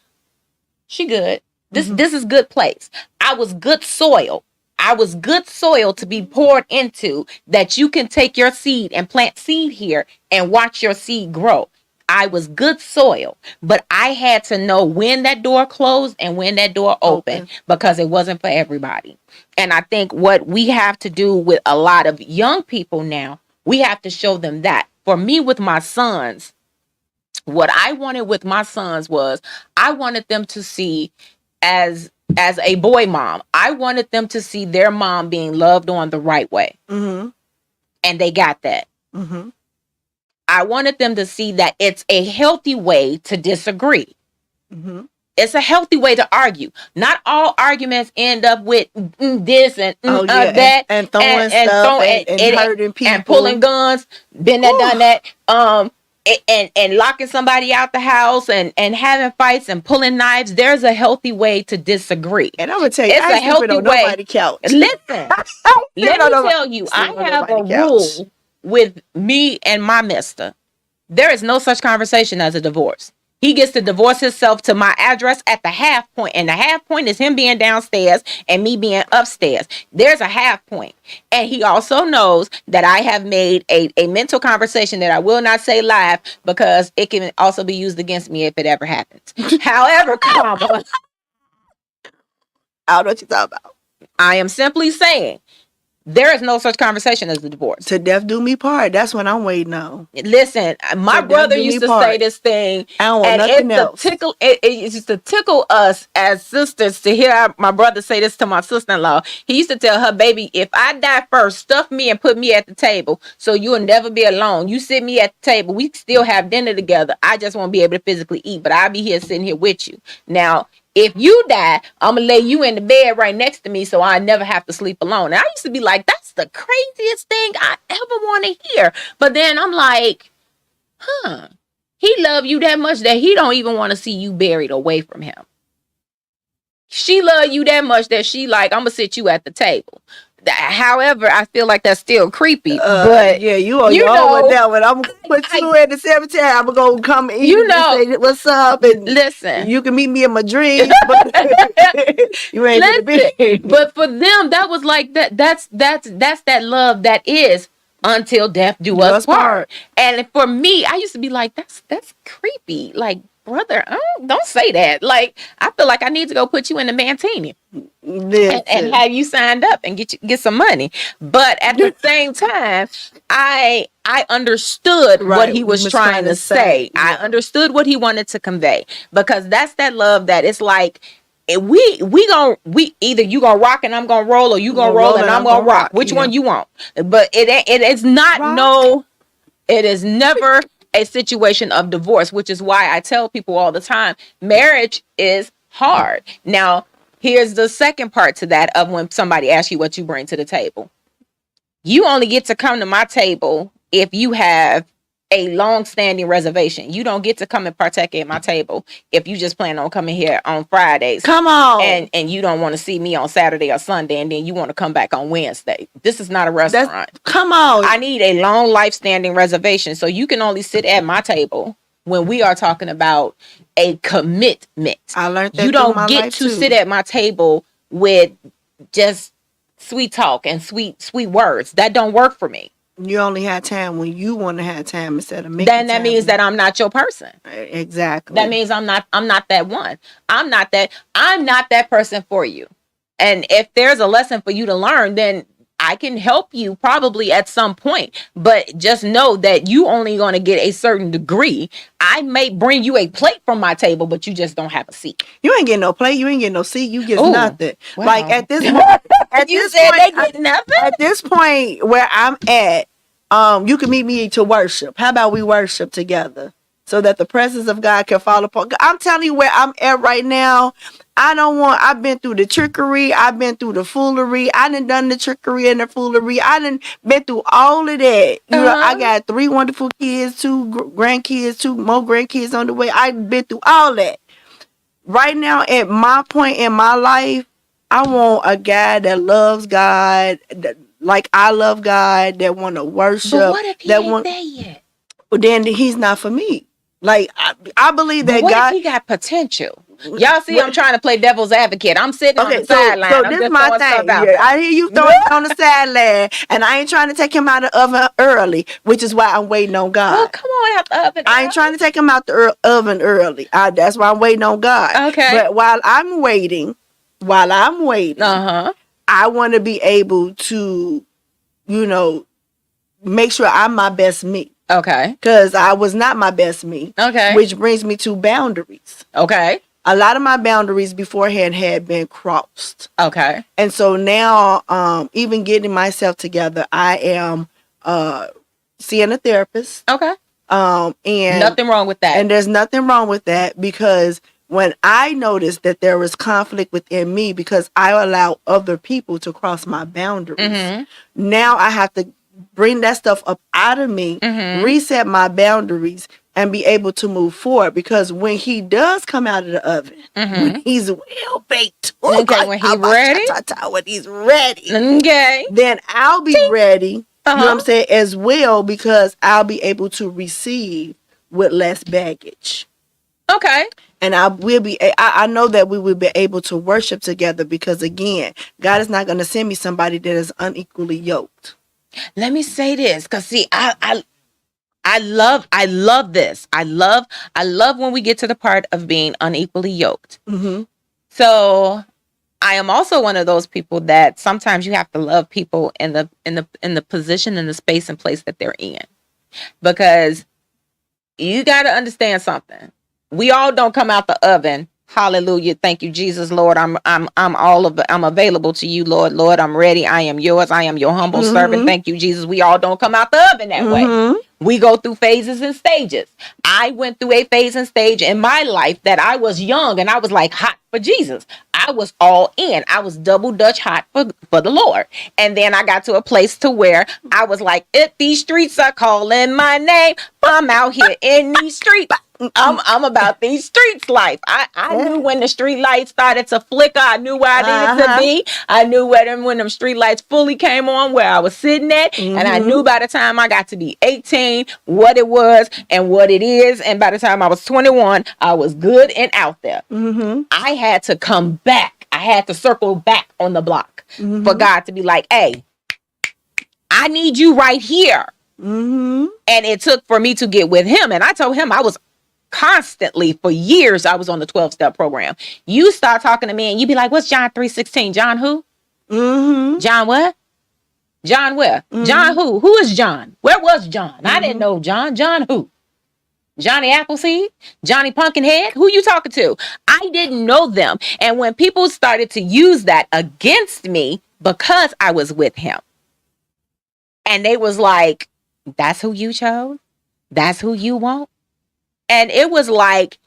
she good. This is good place. I was good soil. I was good soil to be poured into, that you can take your seed and plant seed here and watch your seed grow. I was good soil, but I had to know when that door closed and when that door opened, because it wasn't for everybody. And I think what we have to do with a lot of young people now, we have to show them that. For me, with my sons, what I wanted with my sons was I wanted them to see as a boy mom, I wanted them to see their mom being loved on the right way. And they got that. I wanted them to see that it's a healthy way to disagree. It's a healthy way to argue. Not all arguments end up with this and that, and throwing stuff and hurting people and pulling guns. Been there, done that. And locking somebody out the house and having fights and pulling knives. There's a healthy way to disagree. And I'm gonna tell you, It's I a ain't healthy sleeping on way. nobody's couch. Listen, let me tell you, I have a rule with me and my mister. There is no such conversation as a divorce. He gets to divorce himself to my address at the half point, and the half point is him being downstairs and me being upstairs. There's a half point. And he also knows that I have made a mental conversation that I will not say live, because it can also be used against me if it ever happens. However, comma, I don't know what you're talking about. I am simply saying There is no such conversation as a divorce. To death do me part. That's what I'm waiting on. Listen, my To brother death do used me to part. say this thing, I don't want and nothing it's else. it used to tickle us as sisters to hear my brother say this to my sister-in-law. He used to tell her, baby, if I die first, stuff me and put me at the table so you'll never be alone. You sit me at the table. We still have dinner together. I just won't be able to physically eat, but I'll be here sitting here with you. Now, if you die, I'm going to lay you in the bed right next to me so I never have to sleep alone. And I used to be like, that's the craziest thing I ever want to hear. But then I'm like, he love you that much that he don't even want to see you buried away from him. She love you that much that she like, I'm going to sit you at the table. However, I feel like that's still creepy. But yeah, you on your own with that one. I'm gonna put you in the cemetery. I'm gonna come eat You and know, say what's up, and listen, you can meet me in my dreams, but you ain't gonna be. But for them, that was like that. That's that love that is until death do us part. And for me, I used to be like, that's creepy. Like, brother, don't say that. Like, I feel like I need to go put you in the Mantini and have you signed up and get some money. But at the same time, I understood what he was trying to say. Yeah. I understood what he wanted to convey, because that's that love that it's like, we either you gonna rock and I'm gonna roll, or you gonna roll and I'm gonna rock. Which one you want? But it is not rock. It is never a situation of divorce, which is why I tell people all the time, marriage is hard. Now, here's the second part to that of when somebody asks you what you bring to the table. You only get to come to my table if you have a long-standing reservation. You don't get to come and partake at my table if you just plan on coming here on Fridays. Come on. And you don't want to see me on Saturday or Sunday, and then you want to come back on Wednesday. This is not a restaurant. Come on. I need a long life-standing reservation, so you can only sit at my table when we are talking about a commitment. I learned that you don't get to sit at my table with just sweet talk and sweet words. That don't work for me. You only have time when you want to have time instead of making then that means that I'm not your person. Exactly. That means I'm not that one. I'm not that person for you. And if there's a lesson for you to learn, then I can help you probably at some point, but just know that you only going to get a certain degree. I may bring you a plate from my table, but you just don't have a seat. You ain't getting no plate. You ain't getting no seat. You get nothing. Wow. Like at this point, at this point where I'm at, you can meet me to worship. How about we worship together so that the presence of God can fall upon? I'm telling you where I'm at right now. I've been through the trickery. I've been through the foolery. I done the trickery and the foolery. I done been through all of that. You know, I got 3 wonderful kids, 2 grandkids, 2 more grandkids on the way. I've been through all that. Right now, at my point in my life, I want a guy that loves God, like I love God, that want to worship. But what if he ain't there yet? Well, then he's not for me. Like, I believe that what God... if he got potential? Y'all see, I'm trying to play devil's advocate. I'm sitting on the sideline. So this is my thing. I hear you throwing it on the sideline, and I ain't trying to take him out of the oven early, which is why I'm waiting on God. Oh, come on out the oven. I ain't trying to take him out the oven early. That's why I'm waiting on God. Okay. But while I'm waiting, I want to be able to, make sure I'm my best me. Okay. Because I was not my best me. Okay. Which brings me to boundaries. Okay. A lot of my boundaries beforehand had been crossed. Okay. And so now, even getting myself together, I am seeing a therapist. Okay. And nothing wrong with that. And there's nothing wrong with that, because when I noticed that there was conflict within me because I allow other people to cross my boundaries, now I have to bring that stuff up out of me, reset my boundaries, and be able to move forward. Because when he does come out of the oven, when he's well baked, when he's ready, when he's ready, okay, then I'll be ready. You know what I'm saying, as well, because I'll be able to receive with less baggage. Okay. And I know that we will be able to worship together, because again, God is not going to send me somebody that is unequally yoked. Let me say this, because see, I love this. I love when we get to the part of being unequally yoked. So I am also one of those people that sometimes you have to love people in the position, in the space and place that they're in, because you got to understand something. We all don't come out the oven. Hallelujah. Thank you, Jesus, Lord. I'm available to you, Lord. Lord, I'm ready. I am yours. I am your humble servant. Thank you, Jesus. We all don't come out the oven that way. We go through phases and stages. I went through a phase and stage in my life that I was young and I was like hot for Jesus. I was all in. I was double Dutch hot for the Lord. And then I got to a place to where I was like, if these streets are calling my name, I'm out here in these streets. I'm about these streets life. I knew when the street lights started to flicker. I knew where I needed to be. I knew when them street lights fully came on, where I was sitting at. And I knew by the time I got to be 18, what it was and what it is. And by the time I was 21, I was good and out there. I had to come back. I had to circle back on the block for God to be like, hey, I need you right here. And it took for me to get with him. And I told him I was constantly, for years, I was on the 12-step program. You start talking to me and you be like, what's John 3:16? John who? John what? John where? John who? Who is John? Where was John? I didn't know John. John who? Johnny Appleseed? Johnny Pumpkinhead? Who you talking to? I didn't know them. And when people started to use that against me because I was with him, and they was like, that's who you chose? That's who you want? And it was like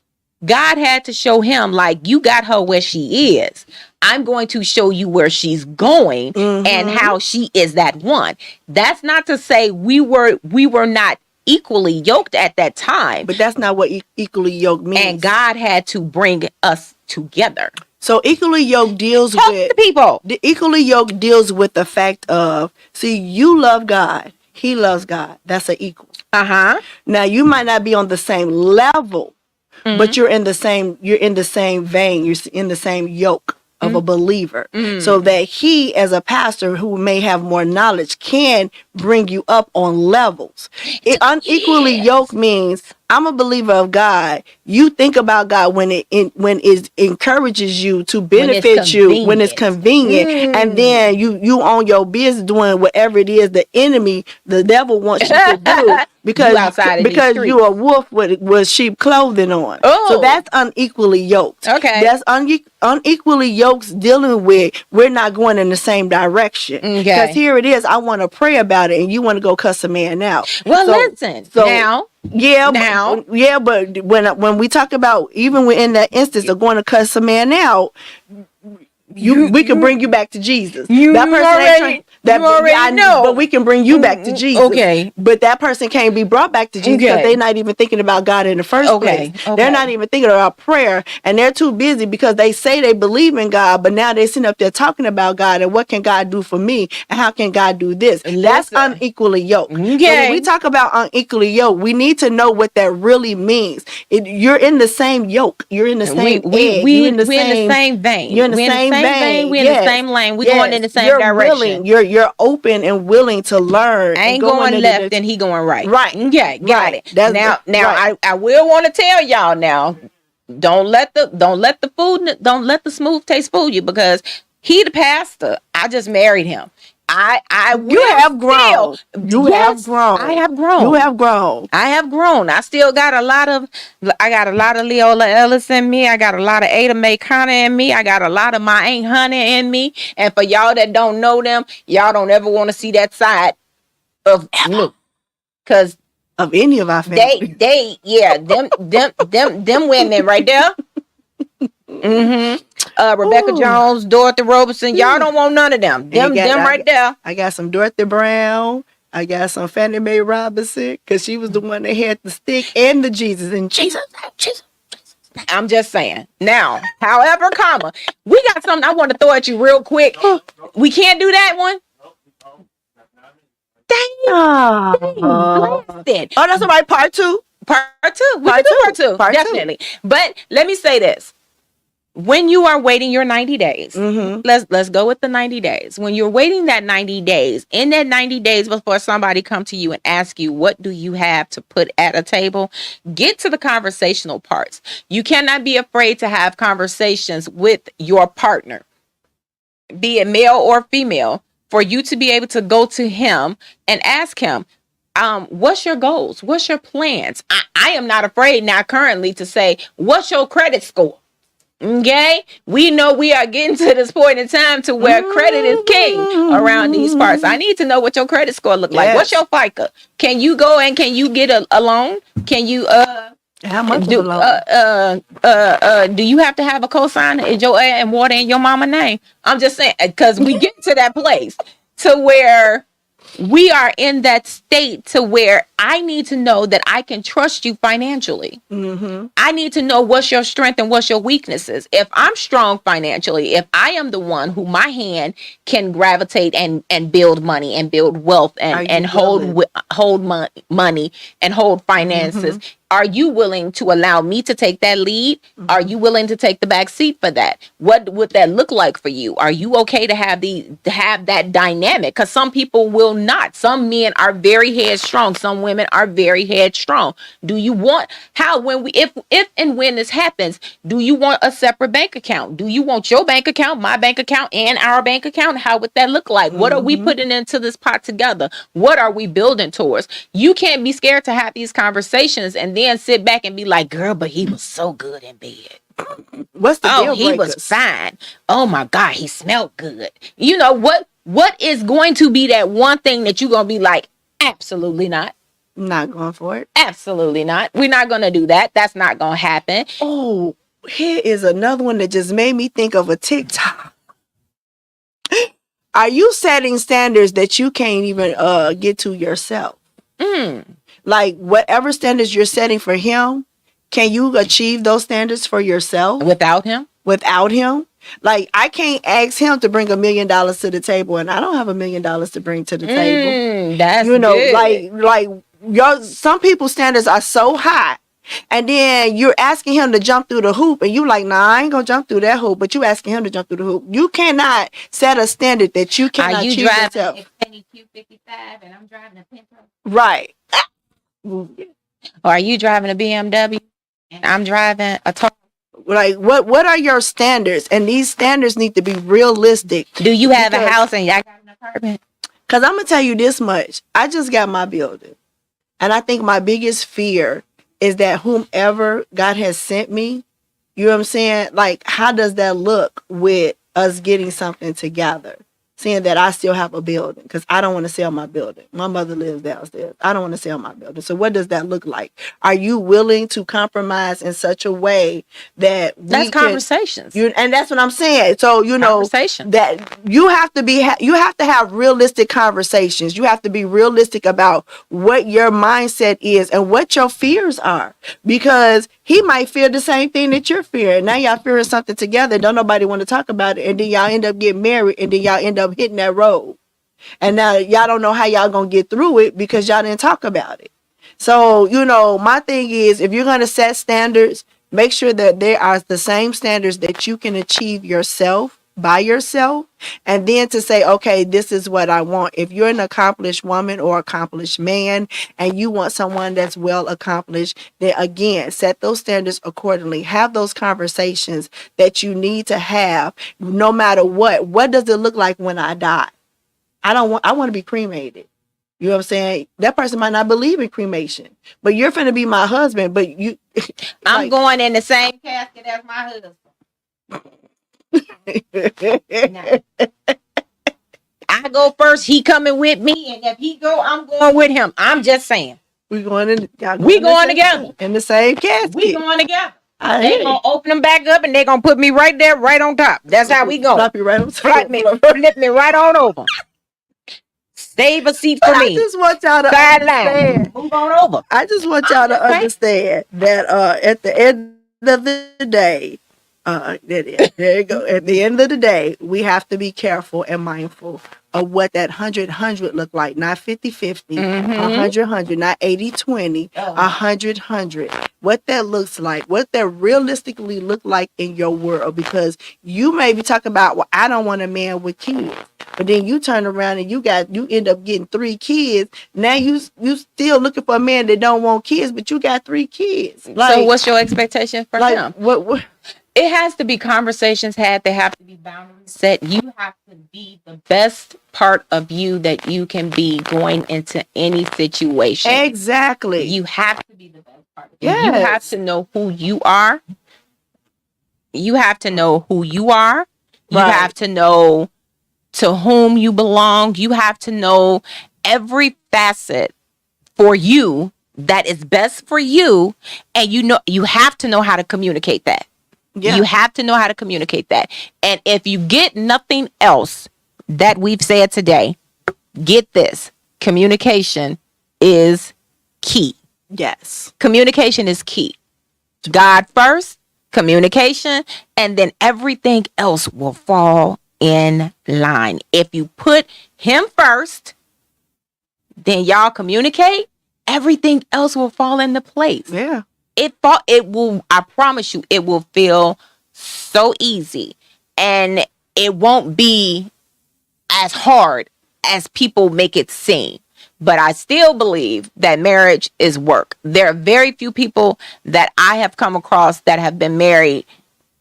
God had to show him, like, you got her where she is. I'm going to show you where she's going and how she is that one. That's not to say we were not equally yoked at that time. But that's not what equally yoked means. And God had to bring us together. So equally yoked deals Talk with to people. The equally yoked deals with the fact of, see, you love God. He loves God. That's an equal. Now you might not be on the same level, but you're in the same vein. You're in the same yoke of a believer, so that he, as a pastor who may have more knowledge, can bring you up on levels. Unequally yoked means I'm a believer of God. You think about God when it encourages you to benefit you, when it's convenient, and then you on your business doing whatever it is the enemy, the devil wants you to do because you're a wolf with sheep clothing on. So that's unequally yoked. Okay, that's unequally yoked dealing with we're not going in the same direction. Because here it is, I want to pray about it, and you want to go cuss a man out. Well, listen. But when we talk about even within that instance of going to cuss a man out, we can bring you back to Jesus. I know, but we can bring you back to Jesus. Okay, but that person can't be brought back to Jesus because they're not even thinking about God in the first place. They're not even thinking about prayer, and they're too busy because they say they believe in God, but now they're sitting up there talking about God and what can God do for me and how can God do this. That's unequally yoked. So when we talk about unequally yoked, we need to know what that really means. You're in the same yoke. You're in the same egg. We're in the same vein. You're in the same vein. We're in the same lane. We're going in the same direction. You're open and willing to learn. I ain't going left and he going right. Right. Yeah, got it. Now I will want to tell y'all now, don't let the smooth taste fool you, because he the pastor. I just married him. I have grown. I have grown. I still got a lot of Leola Ellis in me. I got a lot of Ada Mae Connor in me. I got a lot of my Aunt Honey in me. And for y'all that don't know them, y'all don't ever want to see that side of me, because of any of our family. Them women right there. Rebecca Jones, Dorothy Robertson, y'all don't want none of them. Them right there. I got some Dorothy Brown. I got some Fannie Mae Robinson, because she was the one that had the stick and the Jesus. And Jesus. I'm just saying. Now, however, we got something I want to throw at you real quick. We can't do that one. Blasted. Oh, that's all right. Part two. We can do part two. Definitely. But let me say this. When you are waiting your 90 days, let's go with the 90 days. When you're waiting that 90 days, in that 90 days before somebody come to you and ask you, what do you have to put at a table? Get to the conversational parts. You cannot be afraid to have conversations with your partner. be it male or female, for you to be able to go to him and ask him, what's your goals? What's your plans? I am not afraid now currently to say, what's your credit score? Okay, we know we are getting to this point in time to where credit is king around these parts. I need to know what your credit score look like. What's your FICO? Can you go and can you get a loan? Can you How much do of a loan? do you have to have a cosigner? Is your air and water in your mama name? I'm just saying, because we get to that place to where we are in that state to where I need to know that I can trust you financially. I need to know what's your strength and what's your weaknesses. If I'm strong financially, if I am the one who my hand can gravitate and build money and build wealth and hold money and hold finances, are you willing to allow me to take that lead? Are you willing to take the back seat for that? What would that look like for you? Are you okay to have that dynamic? Because some people will not. Some men are very headstrong. Some women are very headstrong. Do you want if and when this happens, do you want a separate bank account? Do you want your bank account, my bank account, and our bank account? How would that look like? What are we putting into this pot together? What are we building towards? You can't be scared to have these conversations and then sit back and be like, girl, but he was so good in bed. What's the deal he was fine. Oh my God, he smelled good. You know what is going to be that one thing that you're gonna be like, absolutely not. Not going for it. Absolutely not. We're not gonna do that. That's not gonna happen. Oh, here is another one that just made me think of a TikTok. Are you setting standards that you can't even get to yourself? Like whatever standards you're setting for him, can you achieve those standards for yourself without him? Without him? Like I can't ask him to bring $1 million to the table, and I don't have $1 million to bring to the table. That's good. like some people's standards are so high. And then you're asking him to jump through the hoop, and you like, nah, I ain't gonna jump through that hoop. But you asking him to jump through the hoop. You cannot set a standard that you cannot achieve yourself. Are you driving a Q55 and I'm driving a Pinto? Right. Or are you driving a BMW and I'm driving a Toyota? Like what are your standards? And these standards need to be realistic. Do you have a house and I got an apartment? Because I'm gonna tell you this much. I just got my building, and I think my biggest fear is that whomever God has sent me, you know what I'm saying? Like, how does that look with us getting something together? Seeing that I still have a building, because I don't want to sell my building. My mother lives downstairs. I don't want to sell my building. So what does that look like? Are you willing to compromise in such a way that that's conversations? And that's what I'm saying. So that you have to have realistic conversations. You have to be realistic about what your mindset is and what your fears are, because he might fear the same thing that you're fearing. Now y'all fearing something together. Don't nobody want to talk about it, and then y'all end up getting married, and then y'all end up hitting that road, and now y'all don't know how y'all gonna get through it because y'all didn't talk about it. So my thing is, if you're gonna set standards, make sure that there are the same standards that you can achieve yourself by yourself, and then to say, okay, this is what I want. If you're an accomplished woman or accomplished man and you want someone that's well accomplished, then again, set those standards accordingly. Have those conversations that you need to have, no matter what does it look like when I die? I want to be cremated. You know what I'm saying? That person might not believe in cremation, but you're finna be my husband, but you I'm going in the same casket as my husband. I go first, he coming with me, and if he go, I'm going with him. I'm just saying. We going together in the same casket. We going together. They gonna open them back up and they gonna put me right there, right on top. That's how we go. Flop you right on top. Flip me right on over. Save a seat for me. I just want y'all to understand. Move on over. I just want y'all to understand that at the end of the day, there you go. At the end of the day, we have to be careful and mindful of what that 100-100 look like. Not 50-50, 100-100, not 80-20, 100-100. What that looks like, what that realistically look like in your world. Because you may be talking about, well, I don't want a man with kids. But then you turn around and you end up getting 3 kids. Now you still looking for a man that don't want kids, but you got 3 kids. So what's your expectation for him? What it has to be conversations had. They have to be boundaries set. You have to be the best part of you that you can be going into any situation. Exactly. You have to be the best part of you. You Yes. have to know who you are. You have to know who you are. You Right. have to know to whom you belong. You have to know every facet for you that is best for you. And you have to know how to communicate that. Yeah. You have to know how to communicate that. And if you get nothing else that we've said today, get this. Communication is key. Yes. Communication is key. God first, communication, and then everything else will fall in line. If you put him first, then y'all communicate, everything else will fall into place. Yeah. It will, I promise you, it will feel so easy, and it won't be as hard as people make it seem. But I still believe that marriage is work. There are very few people that I have come across that have been married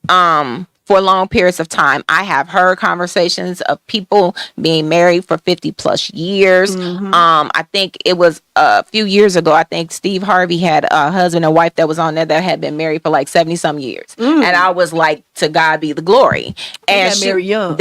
for long periods of time. I have heard conversations of people being married for 50 plus years. I think it was a few years ago, I think Steve Harvey had a husband and wife that was on there that had been married for like 70 some years. And I was like, to God be the glory. And got married young.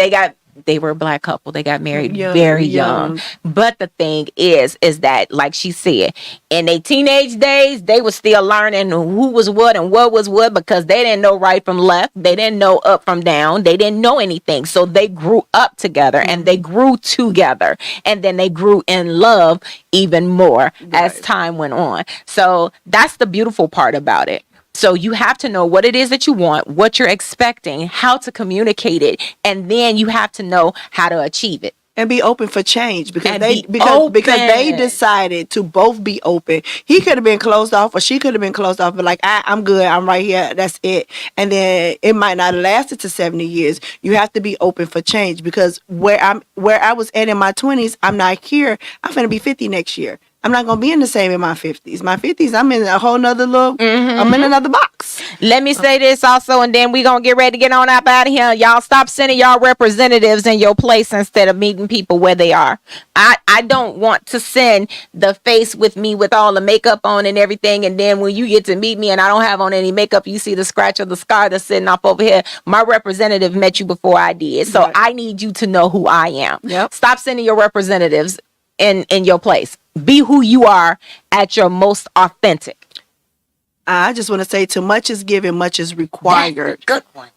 They were a black couple. They got married Young, very young. But the thing is that, like she said, in their teenage days, they were still learning who was what and what was what, because they didn't know right from left. They didn't know up from down. They didn't know anything. So they grew up together and they grew together. And then they grew in love even more as time went on. So that's the beautiful part about it. So you have to know what it is that you want, what you're expecting, how to communicate it, and then you have to know how to achieve it. And be open for change, because And they be because they open. decided to both be open. He could have been closed off, or she could have been closed off, but like, I'm good, I'm right here, that's it. And then it might not have lasted to 70 years. You have to be open for change, because where I was at in my 20s, I'm not here. I'm gonna be 50 next year. I'm not gonna be in the same in my 50s. My 50s, I'm in a whole nother little. I'm in another box. Let me say this also, and then we're going to get ready to get on up out of here. Y'all stop sending y'all representatives in your place instead of meeting people where they are. I don't want to send the face with me with all the makeup on and everything, and then when you get to meet me and I don't have on any makeup, you see the scratch or the scar that's sitting off over here. My representative met you before I did. So Right. I need you to know who I am. Yep. Stop sending your representatives in your place. Be who you are at your most authentic. I just want to say, too much is given, much is required. Good one.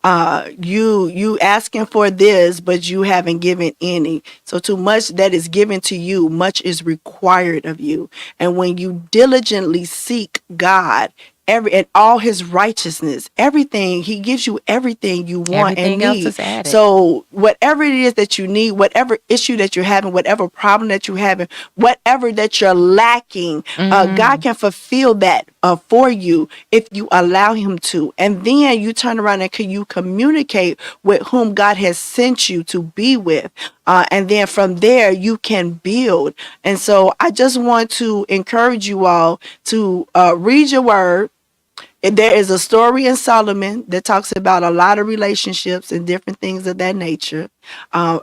You asking for this, but you haven't given any. So too much that is given to you, much is required of you. And when you diligently seek God, and all his righteousness, everything, he gives you everything you want Everything and else need. is added. So whatever it is that you need, whatever issue that you're having, whatever problem that you're having, whatever that you're lacking, God can fulfill that for you if you allow him to. And then you turn around and you communicate with whom God has sent you to be with. And then from there, you can build. And so I just want to encourage you all to read your word. And there is a story in Solomon that talks about a lot of relationships and different things of that nature.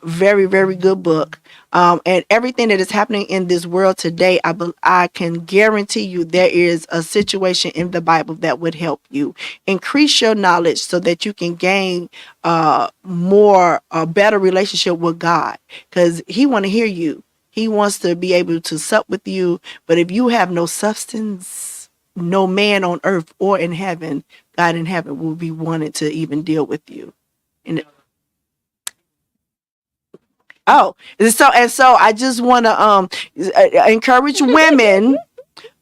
Very, very good book. And everything that is happening in this world today, I can guarantee you there is a situation in the Bible that would help you increase your knowledge so that you can gain a better relationship with God, because he want to hear you. He wants to be able to sup with you. But if you have no substance, no man on earth or in heaven, God in heaven, will be wanting to even deal with you. And so I just want to encourage women.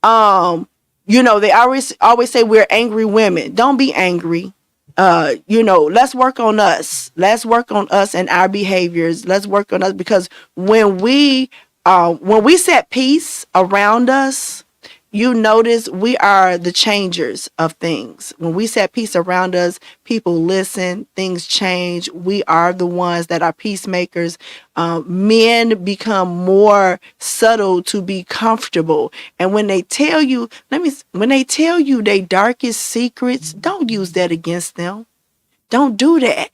They always say we're angry women. Don't be angry. Let's work on us. Let's work on us and our behaviors. Let's work on us, because when we set peace around us, you notice we are the changers of things. When we set peace around us, people listen, things change. We are the ones that are peacemakers. Men become more subtle to be comfortable. And when they tell you, their darkest secrets, don't use that against them. Don't do that,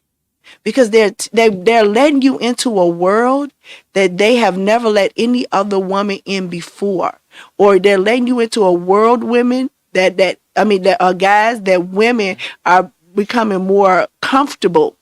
because they're letting you into a world that they have never let any other woman in before, or they're letting you into a world, women, that are guys, that women are becoming more comfortable.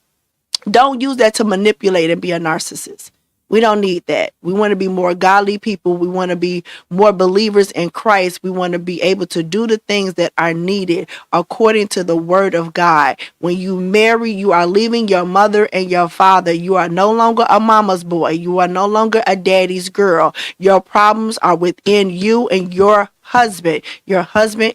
Don't use that to manipulate and be a narcissist. We don't need that. We want to be more godly people. We want to be more believers in Christ. We want to be able to do the things that are needed according to the word of God. When you marry, you are leaving your mother and your father. You are no longer a mama's boy. You are no longer a daddy's girl. Your problems are within you and your husband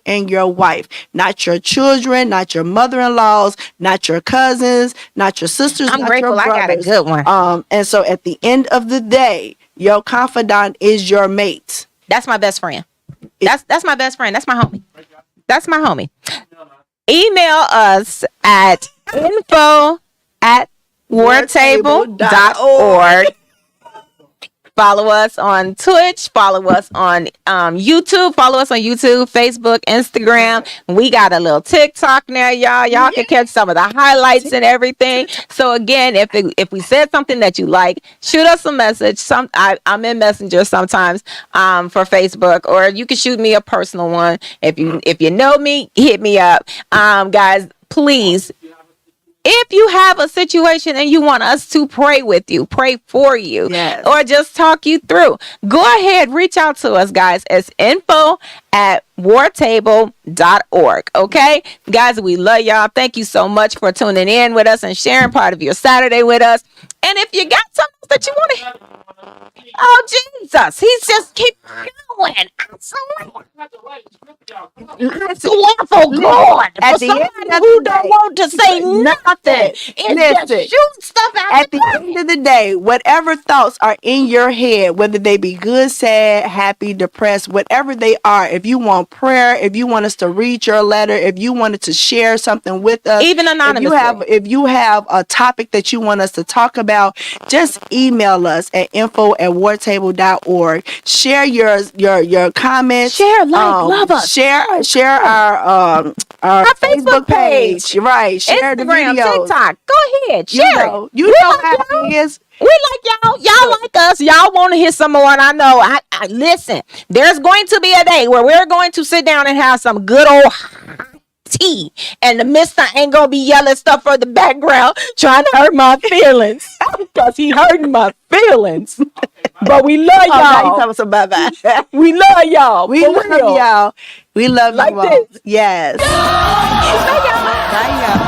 and your wife, not your children, not your mother-in-laws, not your cousins, not your sisters. I'm not grateful your I got a brothers. good one. And so at the end of the day, your confidant is your mate. That's my best friend. That's my best friend. That's my homie. That's my homie. Email us at info@wartable.org. Follow us on Twitch. Follow us on YouTube. Follow us on YouTube, Facebook, Instagram. We got a little TikTok now, y'all. Y'all can catch some of the highlights and everything. So again, if we said something that you like, shoot us a message. I'm in Messenger sometimes for Facebook, or you can shoot me a personal one. If you know me, hit me up, guys. Please. If you have a situation and you want us to pray with you, pray for you, Yes. or just talk you through, go ahead, reach out to us, guys. It's info@wartable.org. Okay, guys, we love y'all. Thank you so much for tuning in with us and sharing part of your Saturday with us. And if you got something that you want to, oh Jesus, he's just keep going. It's awful good. At For the somebody end of who the don't day, want to say nothing, it's just shoot stuff out. At the end of the day, whatever thoughts are in your head, whether they be good, sad, happy, depressed, whatever they are, if you want prayer, if you want us to read your letter, if you wanted to share something with us, Even anonymously. if you have a topic that you want us to talk about, just email us at info@wartable.org. Share your comments. Share, love us. Share our Facebook page. Right. Share the Instagram, videos. TikTok. Go ahead, share it. You We know like how y'all. it is. We like y'all. Y'all like us. Y'all want to hear some more. And I know. I listen. There's going to be a day where we're going to sit down and have some good old tea, and the mister ain't gonna be yelling stuff from the background trying to hurt my feelings, because he hurting my feelings. But we love Oh, now you y'all. talking some bye-bye. We love y'all. We For love real. y'all. We love Like you all. this. Yes. Bye, y'all. Bye, y'all.